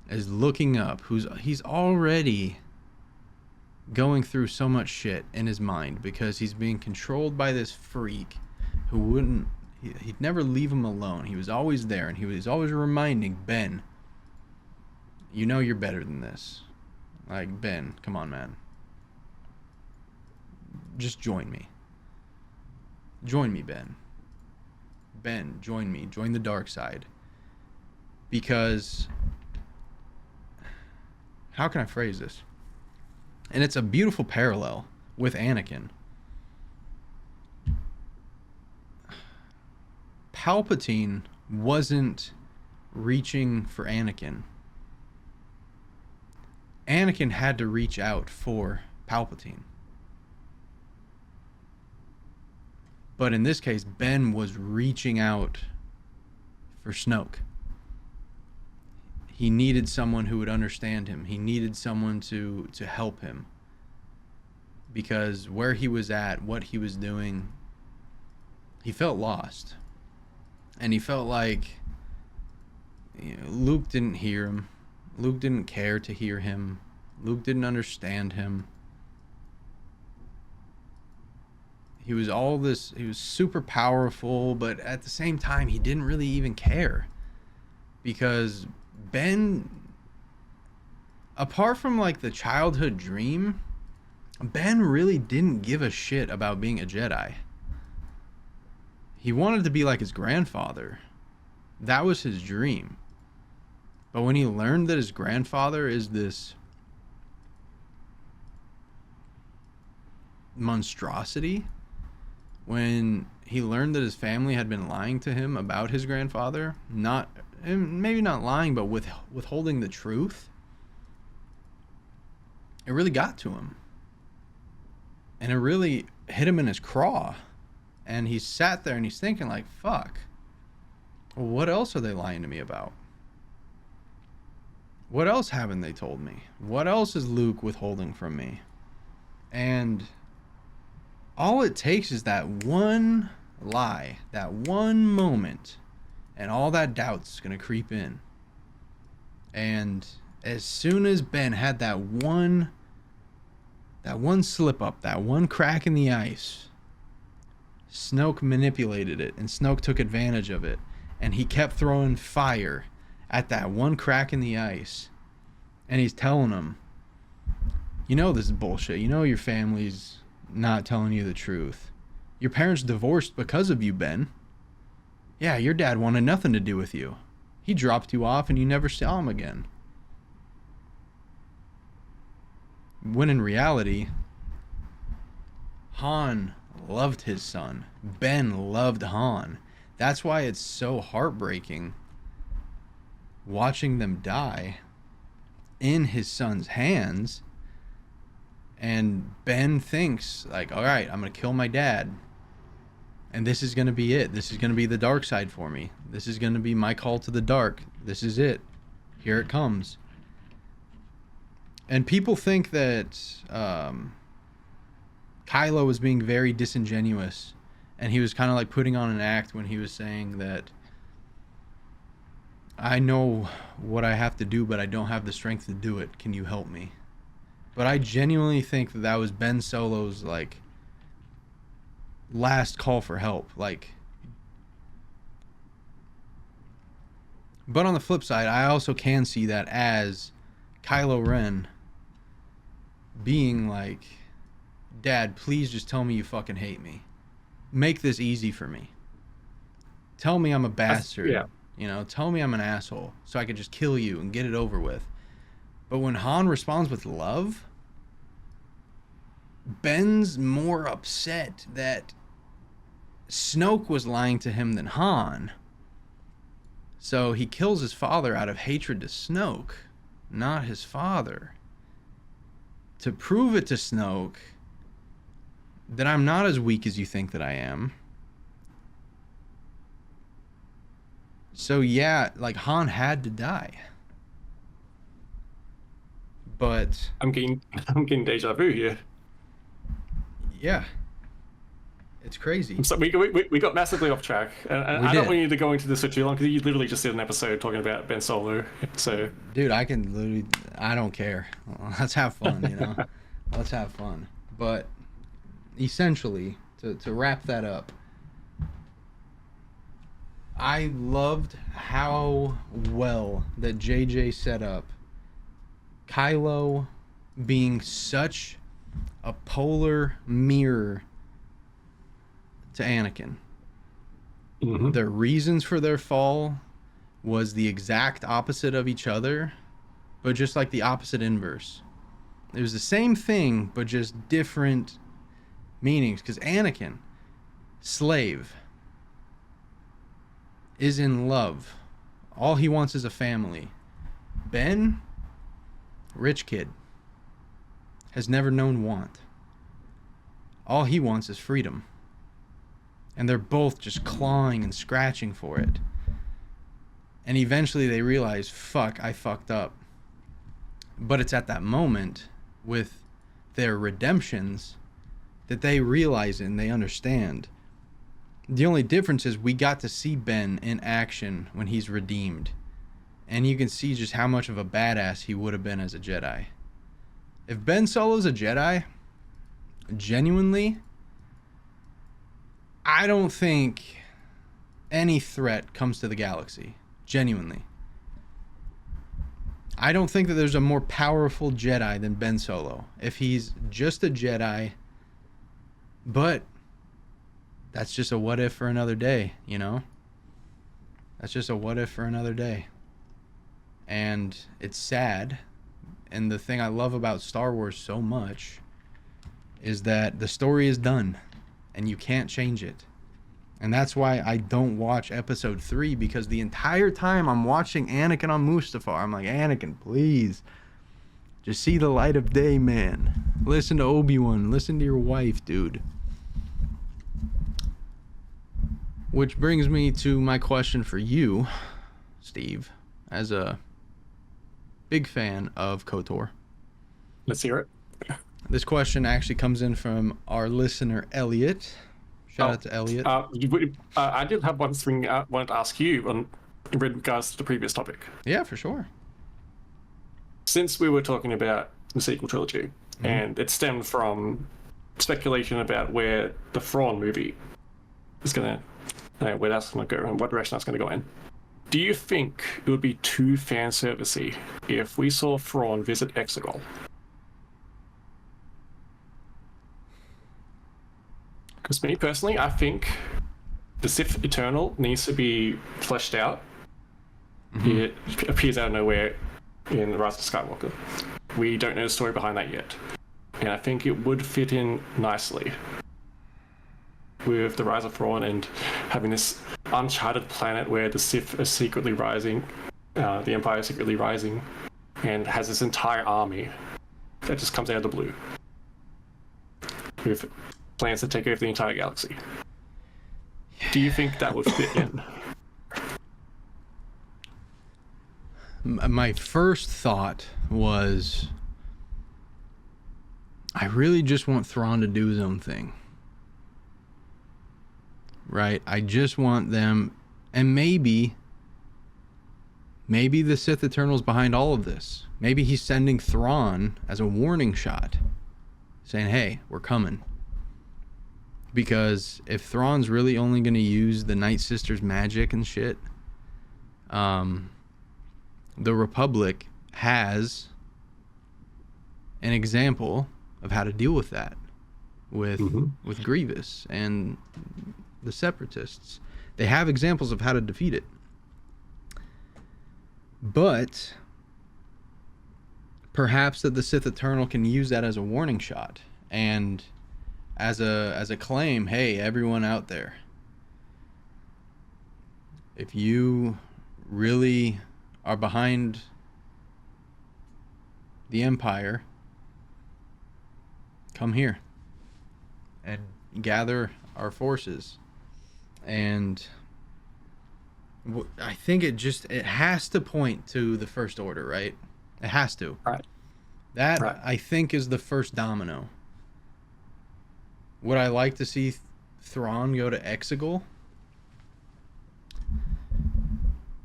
is looking up. He's already going through so much shit in his mind because he's being controlled by this freak who he'd never leave him alone. He was always there, and he was always reminding Ben, you know you're better than this. Like, Ben, come on, man. Just join me. Join me, Ben. Ben, join me. Join the dark side. Because, how can I phrase this? And it's a beautiful parallel with Anakin. Palpatine wasn't reaching for Anakin. Anakin had to reach out for Palpatine. But in this case, Ben was reaching out for Snoke. He needed someone who would understand him. He needed someone to help him. Because where he was at, what he was doing, he felt lost. And he felt like Luke didn't hear him. Luke didn't care to hear him. Luke didn't understand him. He was super powerful, but at the same time, he didn't really even care. Because Ben, apart from like the childhood dream, Ben really didn't give a shit about being a Jedi. he wanted to be like his grandfather. That was his dream. But when he learned that his grandfather is this monstrosity, when he learned that his family had been lying to him about his grandfather, maybe not lying, but withholding the truth, it really got to him. And it really hit him in his craw. And he sat there and he's thinking like, fuck, what else are they lying to me about? What else haven't they told me? What else is Luke withholding from me? And all it takes is that one lie, that one moment, and all that doubt's gonna creep in. And as soon as Ben had that one slip up, that one crack in the ice, Snoke manipulated it, and Snoke took advantage of it, and he kept throwing fire at that one crack in the ice. And he's telling him, you know this is bullshit. You know your family's not telling you the truth. Your parents divorced because of you, Ben. Yeah, your dad wanted nothing to do with you. He dropped you off and you never saw him again. When in reality, Han loved his son. Ben loved Han. That's why it's so heartbreaking watching them die in his son's hands. And Ben thinks like, all right, I'm going to kill my dad. And this is going to be it. This is going to be the dark side for me. This is going to be my call to the dark. This is it. Here it comes. And people think that Kylo was being very disingenuous, and he was kind of like putting on an act when he was saying that I know what I have to do, but I don't have the strength to do it. Can you help me? But I genuinely think that was Ben Solo's like last call for help. Like, but on the flip side, I also can see that as Kylo Ren being like, Dad, please just tell me you fucking hate me. Make this easy for me. Tell me I'm a bastard. Yeah. You know, tell me I'm an asshole so I could just kill you and get it over with. But when Han responds with love, Ben's more upset that Snoke was lying to him than Han. So he kills his father out of hatred to Snoke, not his father. To prove it to Snoke that I'm not as weak as you think that I am. So yeah, like Han had to die. But I'm getting deja vu here. yeah, it's crazy. So we got massively off track, and I don't want you to go into this for too long because you literally just did an episode talking about Ben Solo. So, dude, I don't care. Let's have fun, you know. Let's have fun. But essentially, to wrap that up, I loved how well that JJ set up Kylo being such a polar mirror to Anakin. Mm-hmm. The reasons for their fall was the exact opposite of each other, but just like the opposite inverse. It was the same thing, but just different meanings. Because Anakin, slave, is in love. All he wants is a family. Ben, rich kid, has never known want. All he wants is freedom. And they're both just clawing and scratching for it. And eventually they realize, fuck, I fucked up. But it's at that moment with their redemptions that they realize it and they understand. The only difference is we got to see Ben in action when he's redeemed. And you can see just how much of a badass he would have been as a Jedi. If Ben Solo's a Jedi, genuinely, I don't think any threat comes to the galaxy. Genuinely. I don't think that there's a more powerful Jedi than Ben Solo. If he's just a Jedi, but that's just a what if for another day, you know? That's just a what if for another day. And it's sad. And the thing I love about Star Wars so much is that the story is done and you can't change it. And that's why I don't watch episode 3, because the entire time I'm watching Anakin on Mustafar, I'm like, Anakin, please, just see the light of day, man. Listen to Obi-Wan. Listen to your wife, dude. Which brings me to my question for you, Steve, as a big fan of KOTOR. Let's hear it. This question actually comes in from our listener, Elliot. Shout out to Elliot. I did have one thing I wanted to ask you in regards to the previous topic. Yeah, for sure. Since we were talking about the sequel trilogy, and it stemmed from speculation about where the Thrawn movie is going to, where that's going to go and what direction that's going to go in. Do you think it would be too fan servicey if we saw Thrawn visit Exegol? Because me personally, I think the Sith Eternal needs to be fleshed out. It appears out of nowhere in The Rise of Skywalker. We don't know the story behind that yet. And I think it would fit in nicely with The Rise of Thrawn and having this uncharted planet where the Sith are secretly rising, the Empire is secretly rising, and has this entire army that just comes out of the blue with plans to take over the entire galaxy. Do you think that would fit in? My first thought was, I really just want Thrawn to do his own thing. Right? I just want them, and maybe the Sith Eternal's behind all of this. Maybe he's sending Thrawn as a warning shot, saying, hey, we're coming. Because if Thrawn's really only going to use the Night Sisters magic and shit, the Republic has an example of how to deal with that with Grievous and the Separatists. They have examples of how to defeat it. But perhaps that the Sith Eternal can use that as a warning shot and as a claim, hey, everyone out there, if you really are behind the Empire, come here and gather our forces. And I think it has to point to the First Order, right? It has to. Right. That, right, I think, is the first domino. Would I like to see Thrawn go to Exegol?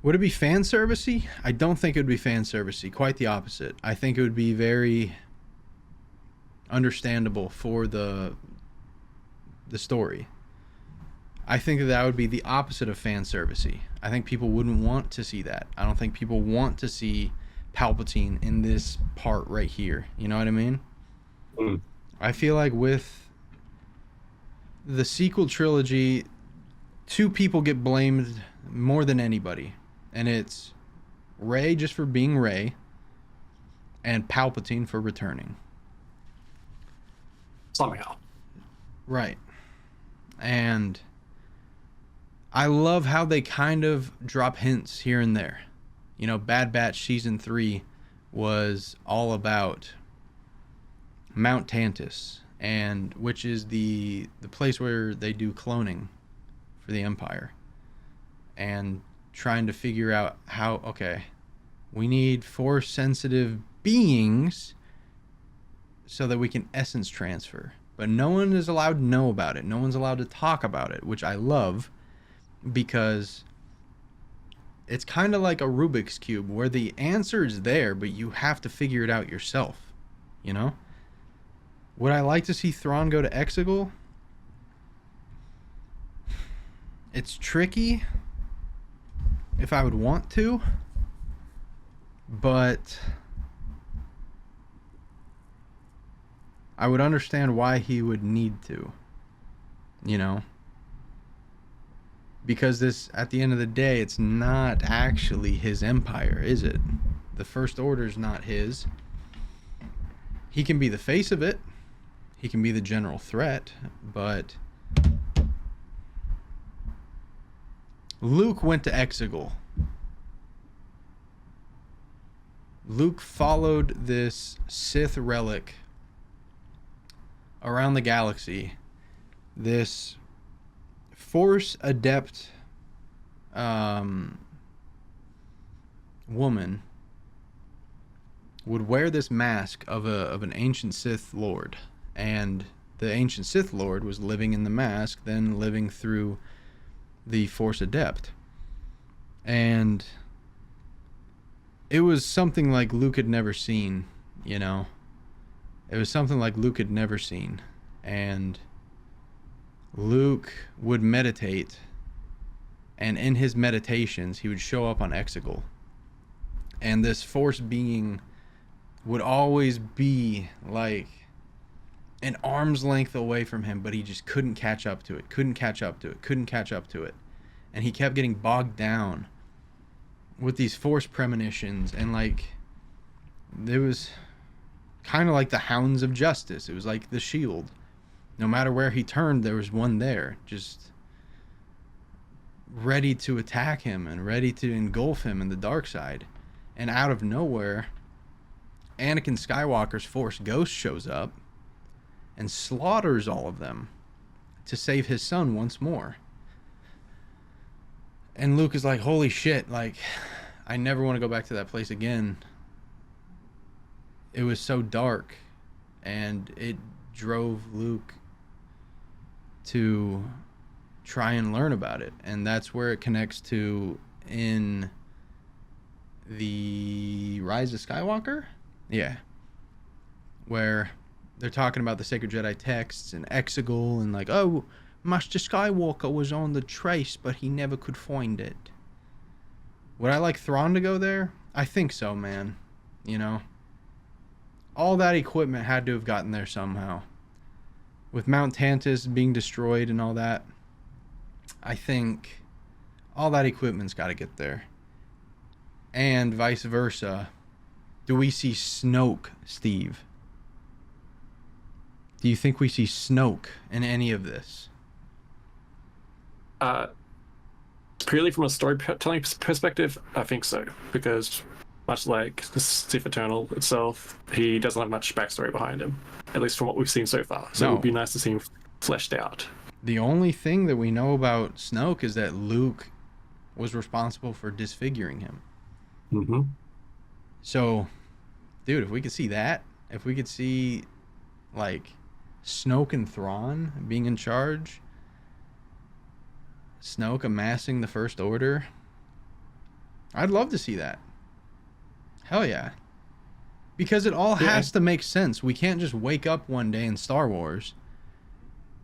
Would it be fan servicey? I don't think it would be fan servicey. Quite the opposite. I think it would be very understandable for the story. I think that would be the opposite of fan servicey. I think people wouldn't want to see that. I don't think people want to see Palpatine in this part right here. You know what I mean? I feel like with the sequel trilogy, two people get blamed more than anybody. And it's Rey just for being Rey and Palpatine for returning. Somehow. Right. And I love how they kind of drop hints here and there. You know, Bad Batch Season 3 was all about Mount Tantus, and which is the place where they do cloning for the Empire. And trying to figure out how, okay, we need Force-sensitive beings so that we can essence transfer. But no one is allowed to know about it. No one's allowed to talk about it, which I love, because it's kind of like a Rubik's Cube where the answer is there, but you have to figure it out yourself, you know? Would I like to see Thrawn go to Exegol? It's tricky if I would want to, but I would understand why he would need to, you know? Because this, at the end of the day, it's not actually his empire, is it? The First Order's not his. He can be the face of it. He can be the general threat, but Luke went to Exegol. Luke followed this Sith relic around the galaxy. This Force adept woman would wear this mask of an ancient Sith Lord, and the ancient Sith Lord was living in the mask, then living through the Force adept, and it was something like Luke had never seen. You know, it was something like Luke had never seen, and Luke would meditate, and in his meditations he would show up on Exegol, and this Force being would always be like an arm's length away from him, but he just couldn't catch up to it, couldn't catch up to it. And he kept getting bogged down with these Force premonitions, and like it was kind of like the Hounds of Justice. It was like the Shield. No matter where he turned, there was one there, just ready to attack him and ready to engulf him in the dark side. And out of nowhere, Anakin Skywalker's Force ghost shows up and slaughters all of them to save his son once more. And Luke is like, holy shit, like, I never want to go back to that place again. It was so dark, and it drove Luke to try and learn about it. And that's where it connects to in the Rise of Skywalker. Yeah, where they're talking about the sacred Jedi texts and Exegol, and like, oh, Master Skywalker was on the trace, but he never could find it. Would I like Thrawn to go there? I think so, man. You know, all that equipment had to have gotten there somehow. With Mount Tantus being destroyed and all that, I think all that equipment's got to get there. And vice versa. Do we see Snoke, Steve? Do you think we see Snoke in any of this? Purely from a storytelling perspective, I think so. Because much like the Sith Eternal itself, he doesn't have much backstory behind him, at least from what we've seen so far. So it would be nice to see him fleshed out. The only thing that we know about Snoke is that Luke was responsible for disfiguring him. Mm-hmm. So, dude, if we could see that, if we could see, like, Snoke and Thrawn being in charge, Snoke amassing the First Order, I'd love to see that. Hell yeah. Because it all has to make sense. We can't just wake up one day in Star Wars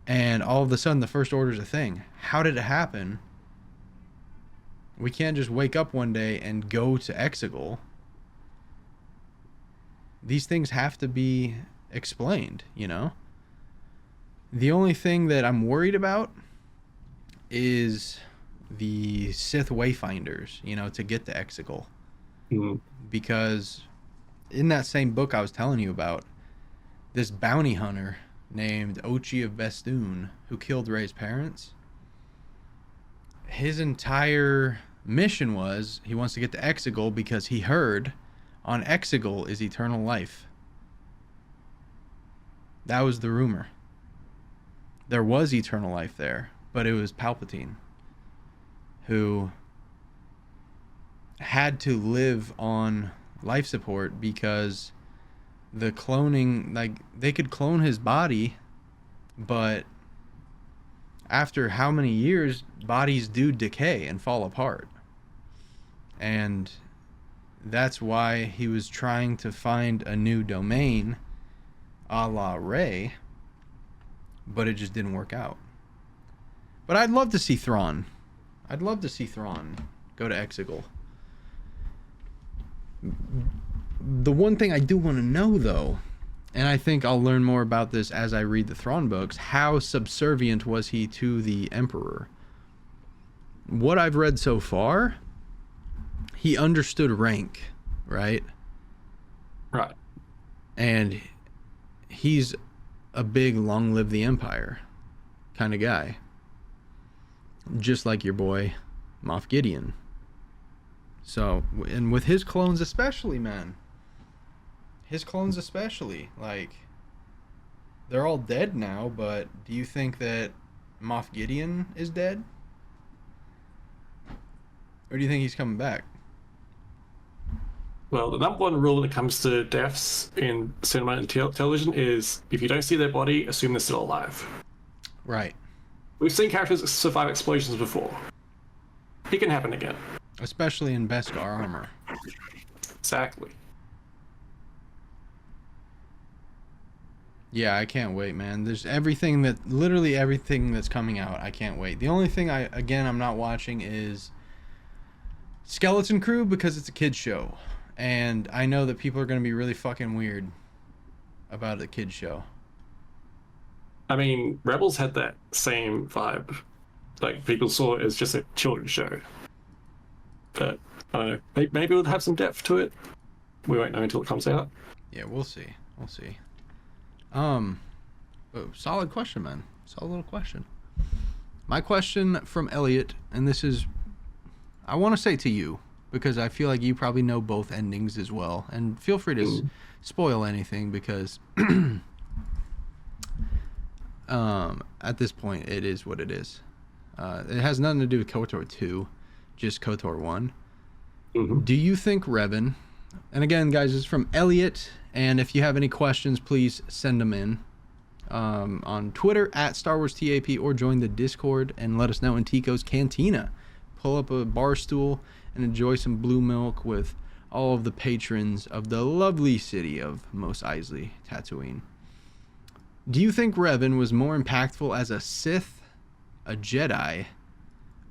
and all of a sudden the First Order's a thing. How did it happen? We can't just wake up one day and go to Exegol. These things have to be explained, you know? The only thing that I'm worried about is the Sith Wayfinders, you know, to get to Exegol. Mm-hmm. Because in that same book I was telling you about, this bounty hunter named Ochi of Bestoon, who killed Rey's parents, his entire mission was he wants to get to Exegol because he heard on Exegol is eternal life. That was the rumor. There was eternal life there, but it was Palpatine who had to live on life support because the cloning, like, they could clone his body, but after how many years, bodies do decay and fall apart. And that's why he was trying to find a new domain a la Rey, but it just didn't work out. But I'd love to see Thrawn. I'd love to see Thrawn go to Exegol. The one thing I do want to know, though, and I think I'll learn more about this as I read the Thrawn books, how subservient was he to the Emperor? what I've read so far, he understood rank, right? Right. And he's a big long live the Empire kind of guy. Just like your boy, Moff Gideon. So, and with his clones especially, man. His clones especially. Like, they're all dead now, but do you think that Moff Gideon is dead? Or do you think he's coming back? Well, the number one rule when it comes to deaths in cinema and television is if you don't see their body, assume they're still alive. Right. We've seen characters survive explosions before. It can happen again. Especially in Beskar armor. Exactly. Yeah, I can't wait, man. There's literally everything that's coming out. I can't wait. The only thing I'm not watching is Skeleton Crew because it's a kid's show. And I know that people are going to be really fucking weird about the kid's show. I mean, Rebels had that same vibe. Like, people saw it as just a children's show. But, I don't know. Maybe it'll have some depth to it. We won't know until it comes out. Yeah, we'll see. We'll see. Solid question, man. Solid little question. My question from Elliot, and this is, I want to say to you, because I feel like you probably know both endings as well. And feel free to spoil anything because at this point, it is what it is. It has nothing to do with KOTOR 2, just KOTOR 1. Mm-hmm. Do you think Revan, and again, guys, this is from Elliot, and if you have any questions, please send them in on Twitter at Star Wars TAP or join the Discord and let us know in Tico's Cantina. Pull up a bar stool and enjoy some blue milk with all of the patrons of the lovely city of Mos Eisley, Tatooine. Do you think Revan was more impactful as a Sith, a Jedi,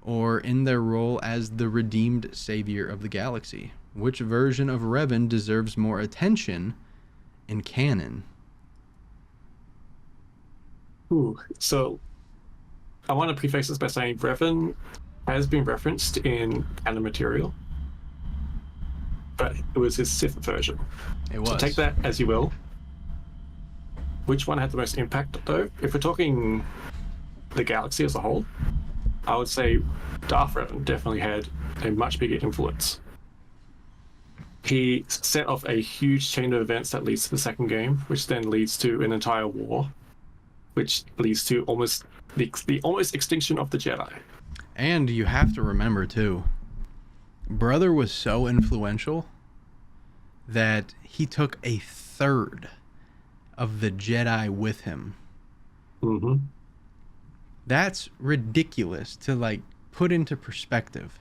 or in their role as the redeemed savior of the galaxy? Which version of Revan deserves more attention in canon? Ooh, so I want to preface this by saying Revan has been referenced in canon material, but it was his Sith version. It was. So take that as you will. Which one had the most impact, though? If we're talking the galaxy as a whole, I would say Darth Revan definitely had a much bigger influence. He set off a huge chain of events that leads to the second game, which then leads to an entire war, which leads to almost the almost extinction of the Jedi. And you have to remember, too, Brother was so influential that he took a third of the Jedi with him. Mm-hmm. That's ridiculous to, like, put into perspective.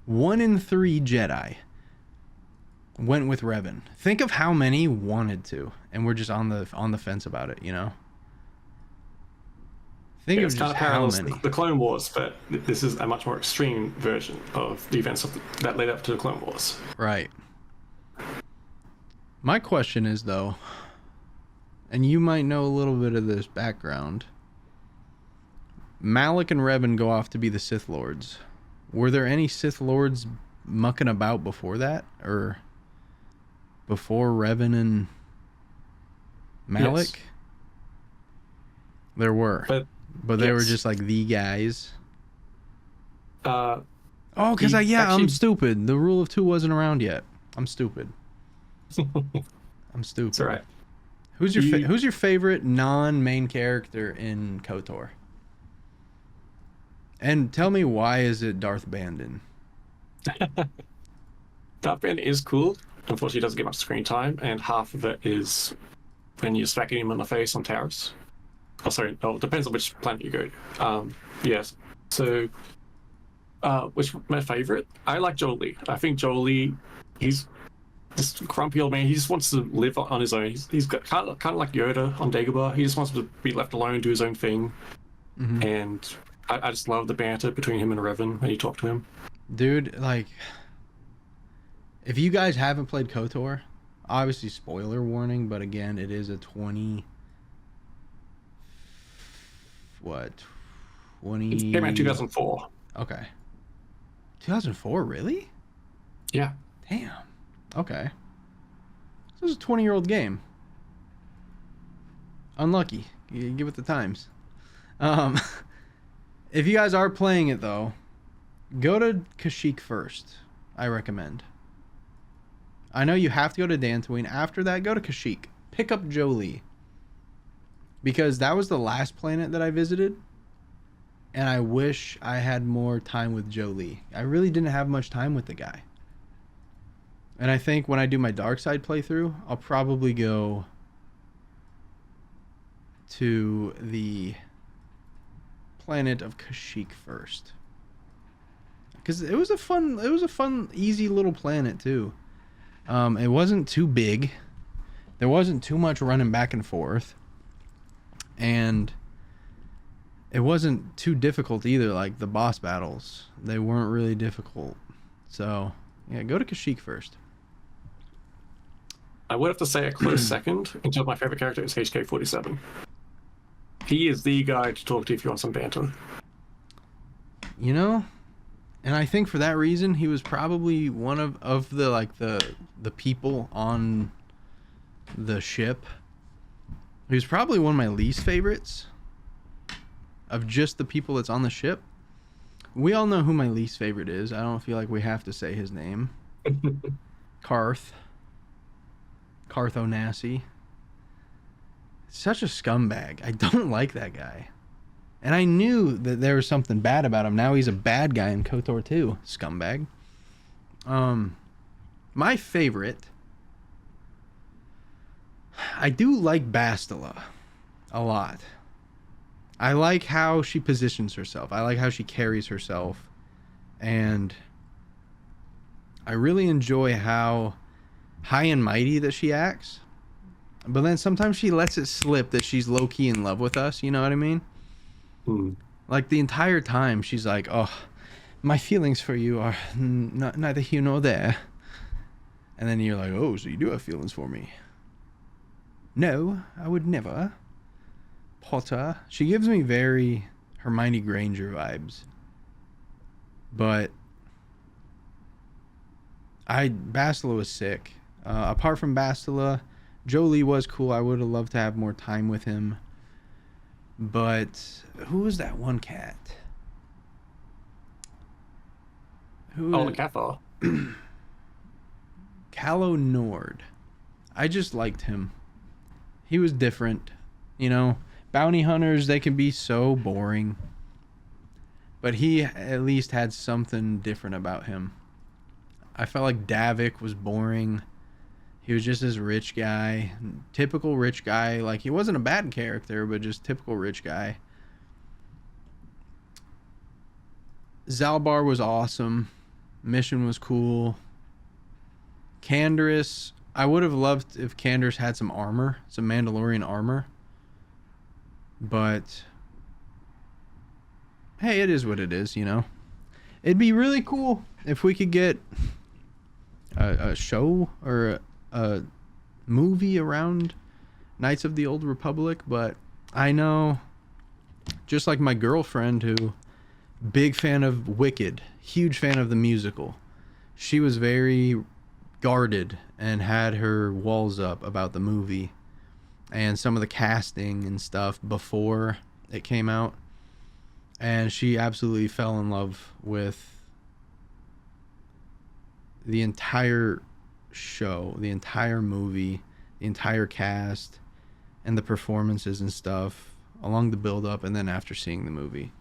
1 in 3 Jedi went with Revan. Think of how many wanted to, and we're just on the fence about it, you know? Think of just how many. The Clone Wars, but this is a much more extreme version of the events that led up to the Clone Wars. Right. My question is, though, and you might know a little bit of this background, Malak and Revan go off to be the Sith Lords. Were there any Sith Lords mucking about before that? Or before Revan and Malak? Yes. There were. But they were just like the guys. I'm stupid. The rule of 2 wasn't around yet. I'm stupid. I'm stupid. It's all right. Who's your favorite non-main character in KOTOR? And tell me, why is it Darth Bandon? Darth Bandon is cool. Unfortunately, he doesn't get much screen time, and half of it is when you're smacking him in the face on Taris. It depends on which planet you go to. Yes. So, which my favorite? I like Jolie. I think Jolie, he's this grumpy old man. He just wants to live on his own. He's got kind of like Yoda on Dagobah. He just wants to be left alone, do his own thing. Mm-hmm. And I just love the banter between him and Revan when you talk to him. Dude, like, if you guys haven't played KOTOR, obviously spoiler warning, but again, it is a 20... It came out in 2004. Okay. 2004, really? Yeah. Damn. Okay. This is a 20-year-old game. Unlucky. You give it the times. If you guys are playing it though, go to Kashyyyk first. I recommend. I know you have to go to Dantooine. After that, go to Kashyyyk. Pick up Jolie. Because that was the last planet that I visited. And I wish I had more time with Jolie. I really didn't have much time with the guy. And I think when I do my dark side playthrough, I'll probably go to the planet of Kashyyyk first. Because it was a fun, easy little planet too. It wasn't too big. There wasn't too much running back and forth. And it wasn't too difficult either, like the boss battles. They weren't really difficult. So, yeah, go to Kashyyyk first. I would have to say a close second until my favorite character is HK-47. He is the guy to talk to if you want some banter. You know, and I think for that reason, he was probably one of the like the people on the ship. He was probably one of my least favorites of just the people that's on the ship. We all know who my least favorite is. I don't feel like we have to say his name. Karth Onassi. Such a scumbag. I don't like that guy. And I knew that there was something bad about him. Now he's a bad guy in KOTOR 2. Scumbag. My favorite... I do like Bastila a lot. I like how she positions herself. I like how she carries herself. And I really enjoy how high and mighty that she acts. But then sometimes she lets it slip that she's low-key in love with us. You know what I mean? Like the entire time she's like, oh, my feelings for you are neither here nor there. And then you're like, oh, so you do have feelings for me. No, I would never. Potter. She gives me very Hermione Granger vibes. But Bastila was sick. Apart from Bastila, Jolie was cool. I would have loved to have more time with him. But who was that one cat? The Cathar. KYLO Nord. I just liked him. He was different. You know, bounty hunters, they can be so boring. But he at least had something different about him. I felt like Davik was boring. He was just this rich guy. Typical rich guy. Like, he wasn't a bad character, but just typical rich guy. Zalbar was awesome. Mission was cool. Canderous. I would have loved if Canderous had some armor. Some Mandalorian armor. But hey, it is what it is, you know. It'd be really cool if we could get a show or a movie around Knights of the Old Republic, but I know, just like my girlfriend, who big fan of Wicked, huge fan of the musical, she was very guarded and had her walls up about the movie and some of the casting and stuff before it came out, and she absolutely fell in love with the entire show, the entire movie, the entire cast, and the performances and stuff along the build up and then after seeing the movie.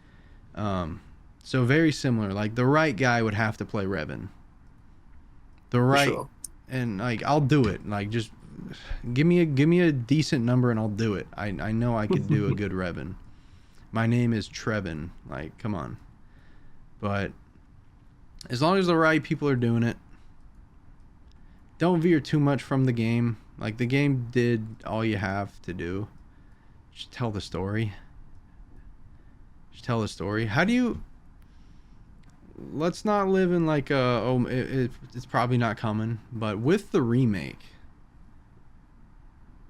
So very similar. Like, the right guy would have to play Revan. The right, sure. And like, I'll do it. Like, just give me a decent number and I'll do it. I know I could do a good Revan. My name is Trevin. Like, come on. But as long as the right people are doing it, don't veer too much from the game. Like, the game did all you have to do. Just tell the story. Just tell the story. How do you... Let's not live in like it's probably not coming, but with the remake,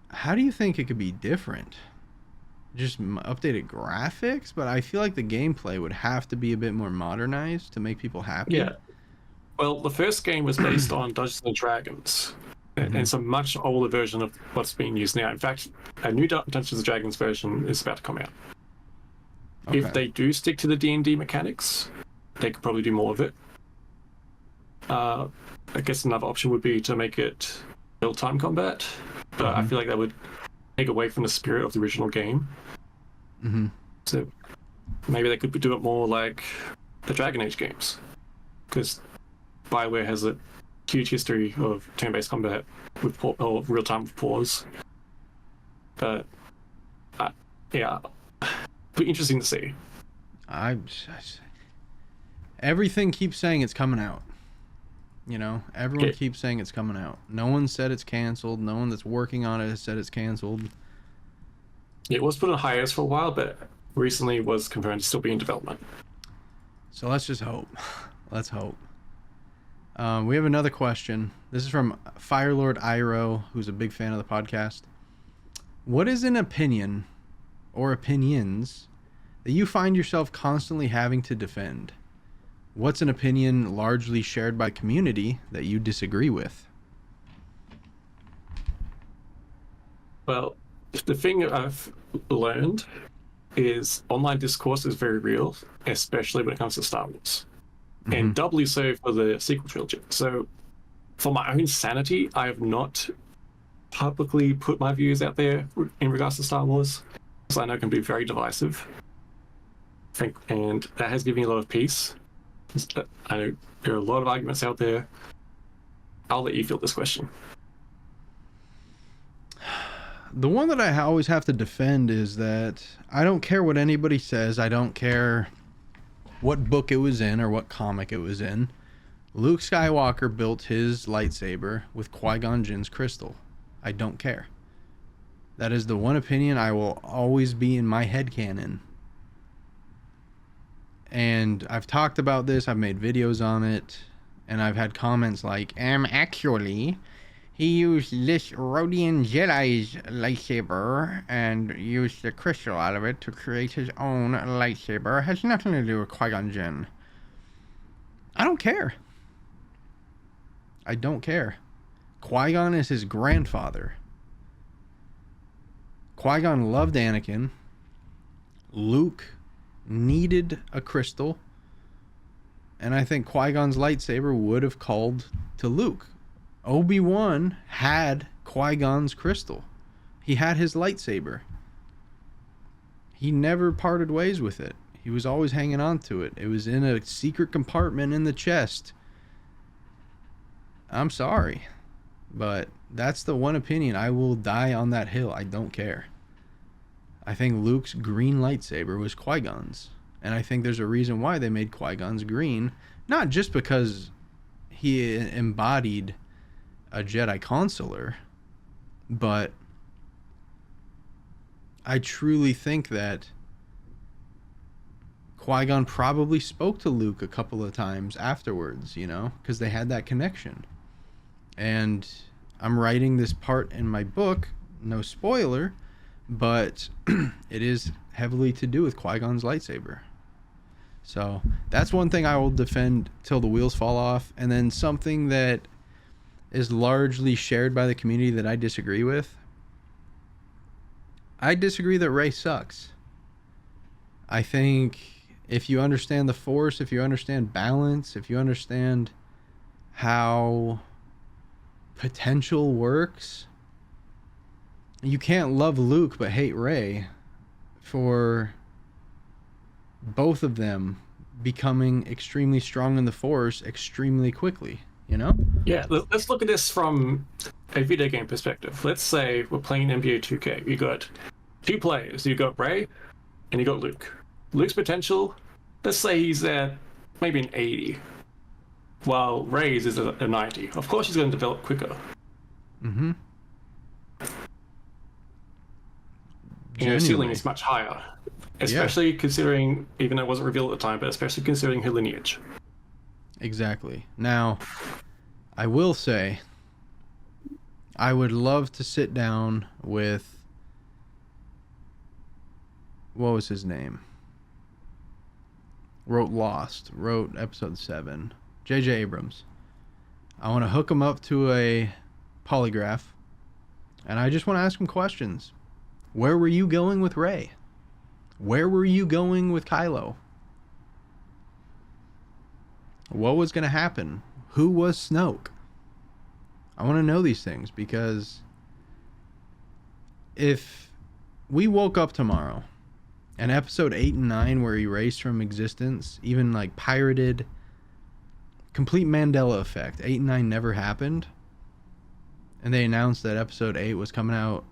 how do you think it could be different? just updated graphics, but I feel like the gameplay would have to be a bit more modernized to make people happy. Yeah. Well, the first game was based on Dungeons and Dragons, and it's a much older version of what's being used now. In fact, a new Dungeons and Dragons version is about to come out. Okay. If they do stick to the D&D mechanics, they could probably do more of it. I guess another option would be to make it real-time combat, but I feel like that would take away from the spirit of the original game. So maybe they could do it more like the Dragon Age games, because BioWare has a huge history of turn-based combat with real-time with pause. But yeah, be interesting to see. Everything keeps saying it's coming out. You know, everyone Yeah. keeps saying it's coming out. No one said it's canceled. No one that's working on it has said it's canceled. It was put on hiatus for a while, but recently was confirmed to still be in development. So let's just hope. Let's hope. We have another question. This is from Firelord Iro, who's a big fan of the podcast. What is an opinion or opinions that you find yourself constantly having to defend? What's an opinion largely shared by community that you disagree with? Well, the thing I've learned is online discourse is very real, especially when it comes to Star Wars. And doubly so for the sequel trilogy. So for my own sanity, I have not publicly put my views out there in regards to Star Wars, because I know it can be very divisive. And that has given me a lot of peace. I know there are a lot of arguments out there. I'll let you field this question. The one that I always have to defend is that I don't care what anybody says. I don't care what book it was in or what comic it was in. Luke Skywalker built his lightsaber with Qui-Gon Jinn's crystal. I don't care. That is the one opinion I will always be in my headcanon. And I've talked about this, I've made videos on it, and I've had comments like, actually, he used this Rodian Jedi's lightsaber and used the crystal out of it to create his own lightsaber. It has nothing to do with Qui-Gon Jinn. I don't care. I don't care. Qui-Gon is his grandfather. Qui-Gon loved Anakin. Luke needed a crystal. And I think Qui-Gon's lightsaber would have called to Luke. Obi-Wan had Qui-Gon's crystal. He had his lightsaber. He never parted ways with it. He was always hanging on to it. It was in a secret compartment in the chest. I'm sorry, but that's the one opinion. I will die on that hill. I don't care. I think Luke's green lightsaber was Qui-Gon's. And I think there's a reason why they made Qui-Gon's green. Not just because he embodied a Jedi consular, but I truly think that Qui-Gon probably spoke to Luke a couple of times afterwards, you know, because they had that connection. And I'm writing this part in my book, no spoiler, but it is heavily to do with Qui-Gon's lightsaber. So that's one thing I will defend till the wheels fall off. And then something that is largely shared by the community that I disagree with. I disagree that Rey sucks. I think if you understand the Force, if you understand balance, if you understand how potential works, you can't love Luke but hate Rey for both of them becoming extremely strong in the Force extremely quickly, you know? Yeah, let's look at this from a video game perspective. Let's say we're playing NBA 2K. You got two players. You got Rey and you got Luke. Luke's potential, let's say he's at maybe an 80, while Rey's is a 90. Of course he's going to develop quicker. Mm-hmm. Her ceiling is much higher, especially considering, even though it wasn't revealed at the time, but especially considering her lineage. Exactly. Now, I will say, I would love to sit down with what was his name? Wrote Lost, wrote episode 7. J.J. Abrams. I want to hook him up to a polygraph, and I just want to ask him questions. Where were you going with Rey? Where were you going with Kylo? What was going to happen? Who was Snoke? I want to know these things, because if we woke up tomorrow and episode 8 and 9 were erased from existence, even like pirated, complete Mandela effect, 8 and 9 never happened, and they announced that episode 8 was coming out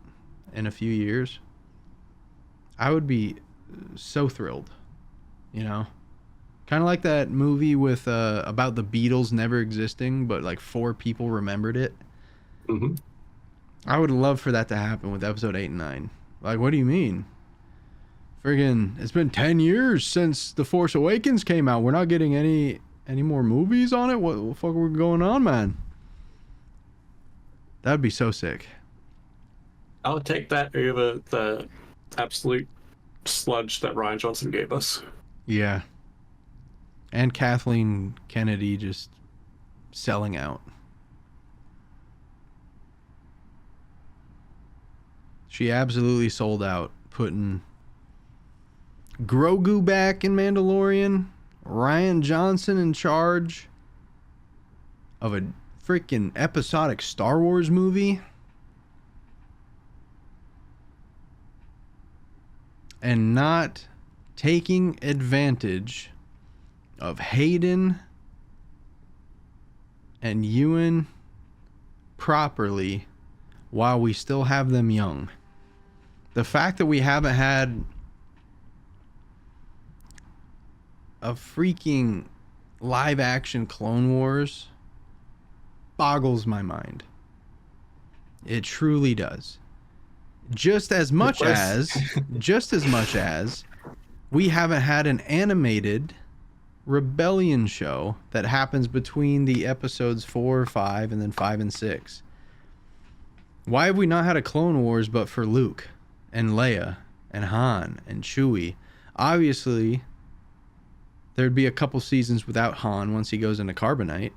in a few years, I would be so thrilled, you know? Kind of like that movie with about the Beatles never existing, but like 4 people remembered it. Mm-hmm. I would love for that to happen with episode 8 and 9. Like, what do you mean? Friggin', it's been 10 years since The Force Awakens came out. We're not getting any more movies on it? What the fuck are going on, man? That'd be so sick. I would take that over the absolute sludge that Ryan Johnson gave us. Yeah. And Kathleen Kennedy just selling out. She absolutely sold out, putting Grogu back in Mandalorian, Ryan Johnson in charge of a freaking episodic Star Wars movie, and not taking advantage of Hayden and Ewan properly while we still have them young. The fact that we haven't had a freaking live action Clone Wars boggles my mind. It truly does. Just as much as we haven't had an animated rebellion show that happens between the episodes 4, 5, and then 5 and 6. Why have we not had a Clone Wars but for Luke and Leia and Han and Chewie? Obviously, there'd be a couple seasons without Han once he goes into Carbonite.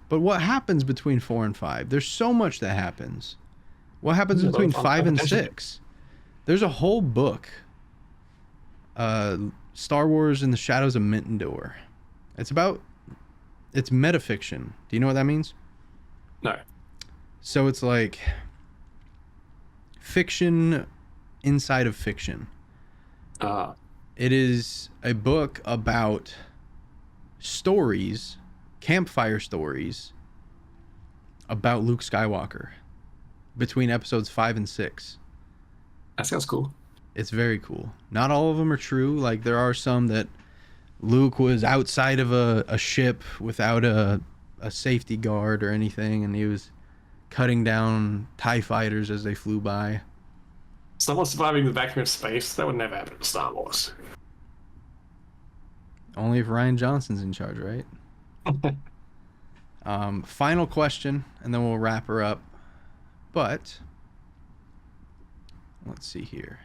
But what happens between 4 and 5? There's so much that happens. What happens between 5 and 6? There's a whole book. Star Wars in the Shadows of Mintendor. It's metafiction. Do you know what that means? No. So it's like fiction inside of fiction. It is a book about stories, campfire stories, about Luke Skywalker between episodes 5 and 6. That sounds cool. It's very cool. Not all of them are true. Like, there are some that Luke was outside of a ship without a safety guard or anything, and he was cutting down TIE fighters as they flew by. Someone surviving the vacuum of space, that would never happen in Star Wars. Only if Ryan Johnson's in charge, right? Final question, and then we'll wrap her up. But let's see here.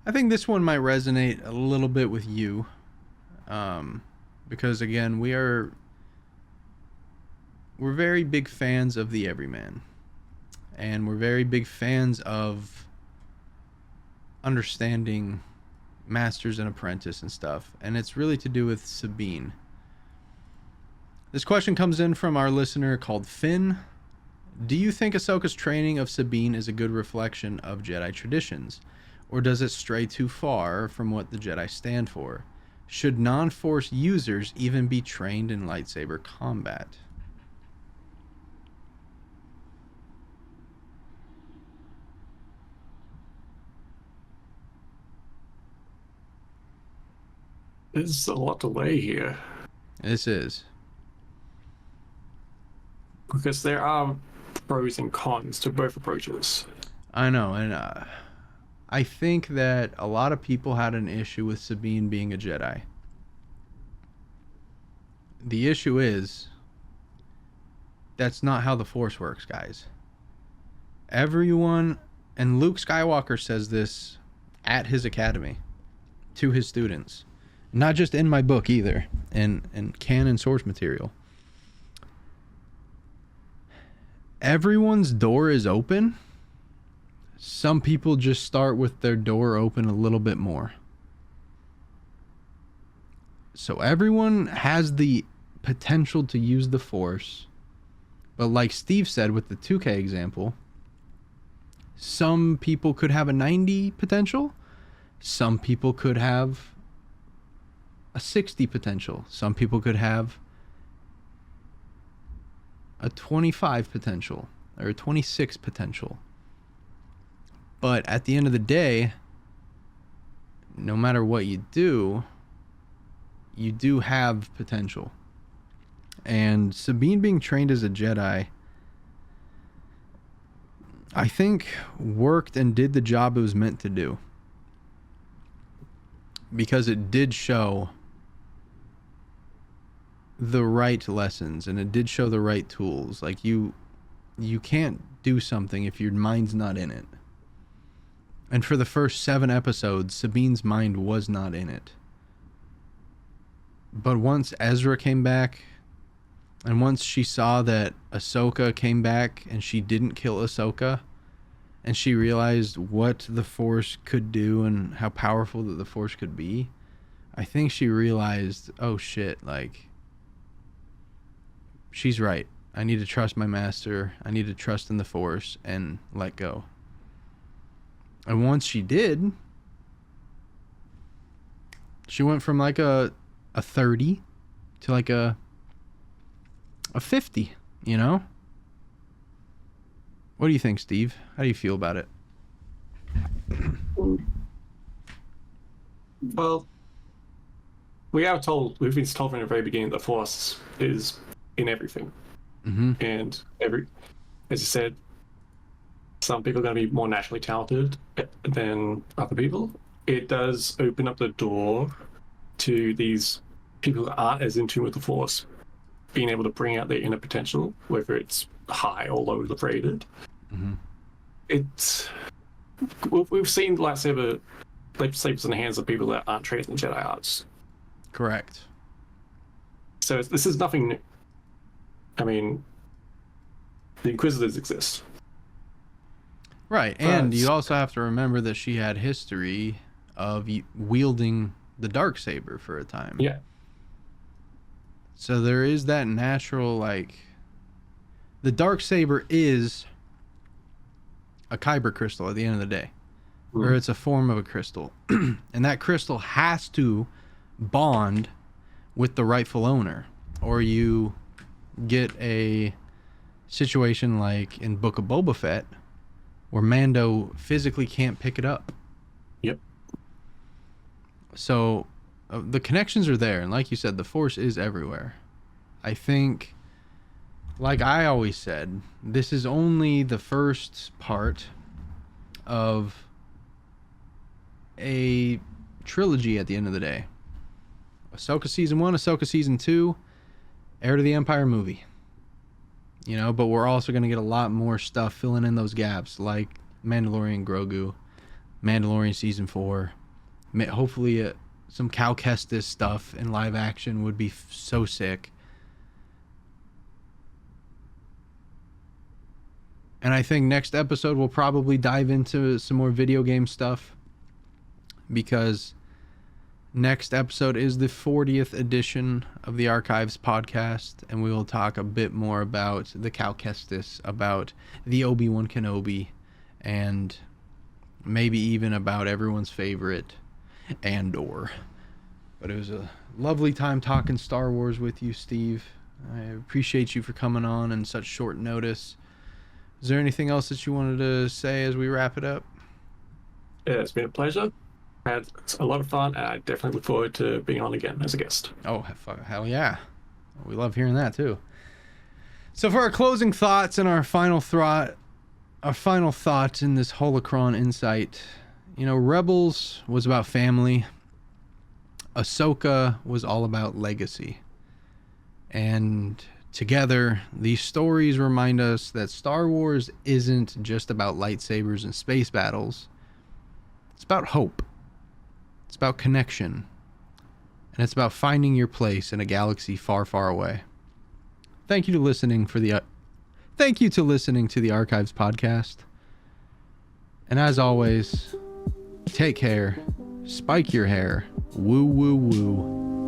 I think this one might resonate a little bit with you, because again, we're very big fans of the Everyman, and we're very big fans of understanding Masters and Apprentice and stuff, and it's really to do with Sabine. This question comes in from our listener called Finn. Do you think Ahsoka's training of Sabine is a good reflection of Jedi traditions, or does it stray too far from what the Jedi stand for? Should non-Force users even be trained in lightsaber combat? There's a lot to weigh here. This is. Because there are pros and cons to both approaches. I know, and I think that a lot of people had an issue with Sabine being a Jedi. The issue is, that's not how the Force works, guys. everyone, and Luke Skywalker says this at his academy to his students, not just in my book either, and canon source material. Everyone's door is open. Some people just start with their door open a little bit more. So everyone has the potential to use the Force. But like Steve said with the 2K example, some people could have a 90 potential. Some people could have a 60 potential. Some people could have a 25 potential or a 26 potential. But at the end of the day, no matter what you do have potential. And Sabine being trained as a Jedi, I think worked and did the job it was meant to do. Because it did show the right lessons and it did show the right tools. Like you can't do something if your mind's not in it. And for the first 7 episodes, Sabine's mind was not in it. But once Ezra came back, and once she saw that Ahsoka came back and she didn't kill Ahsoka, and she realized what the Force could do and how powerful that the Force could be, I think she realized, oh shit, like, she's right. I need to trust my master. I need to trust in the Force and let go. And once she did, she went from like a 30 to like a 50, you know? What do you think, Steve? How do you feel about it? Well, we've been told from the very beginning the Force is in everything. Mm-hmm. And as you said, some people are going to be more naturally talented than other people. It does open up the door to these people that aren't as in tune with the Force being able to bring out their inner potential, whether it's high or low rated. Mm-hmm. We've seen lightsabers in the hands of people that aren't trained in Jedi arts. Correct. So this is nothing new. I mean, the Inquisitors exist. Right, and you also have to remember that she had history of wielding the Darksaber for a time. Yeah. So there is that natural, like... The Darksaber is a kyber crystal at the end of the day. Or it's a form of a crystal. And that crystal has to bond with the rightful owner. Or you get a situation like in Book of Boba Fett, where Mando physically can't pick it up. Yep. So the connections are there, and like you said, the Force is everywhere. I think, like I always said, this is only the first part of a trilogy at the end of the day. Ahsoka Season 1, Ahsoka Season 2, Heir to the Empire movie. You know, but we're also going to get a lot more stuff filling in those gaps, like Mandalorian Grogu, Mandalorian Season 4. Hopefully some Cal Kestis stuff in live action would be so sick. And I think next episode we'll probably dive into some more video game stuff, because next episode is the 40th edition of the Archives podcast, and we will talk a bit more about the Cal Kestis, about the Obi-Wan Kenobi, and maybe even about everyone's favorite Andor. But it was a lovely time talking Star Wars with you, Steve. I appreciate you for coming on in such short notice. Is there anything else that you wanted to say as we wrap it up? Yeah, it's been a pleasure. I had a lot of fun, and I definitely look forward to being on again as a guest. Oh, hell yeah. We love hearing that too. So for our closing thoughts and our final thought in this Holocron Insight, you know, Rebels was about family. Ahsoka was all about legacy. And Together, these stories remind us that Star Wars isn't just about lightsabers and space battles. It's about hope. It's about connection. And it's about finding your place in a galaxy far, far away. Thank you to listening to the Archives podcast. And as always, take care, spike your hair, woo woo woo.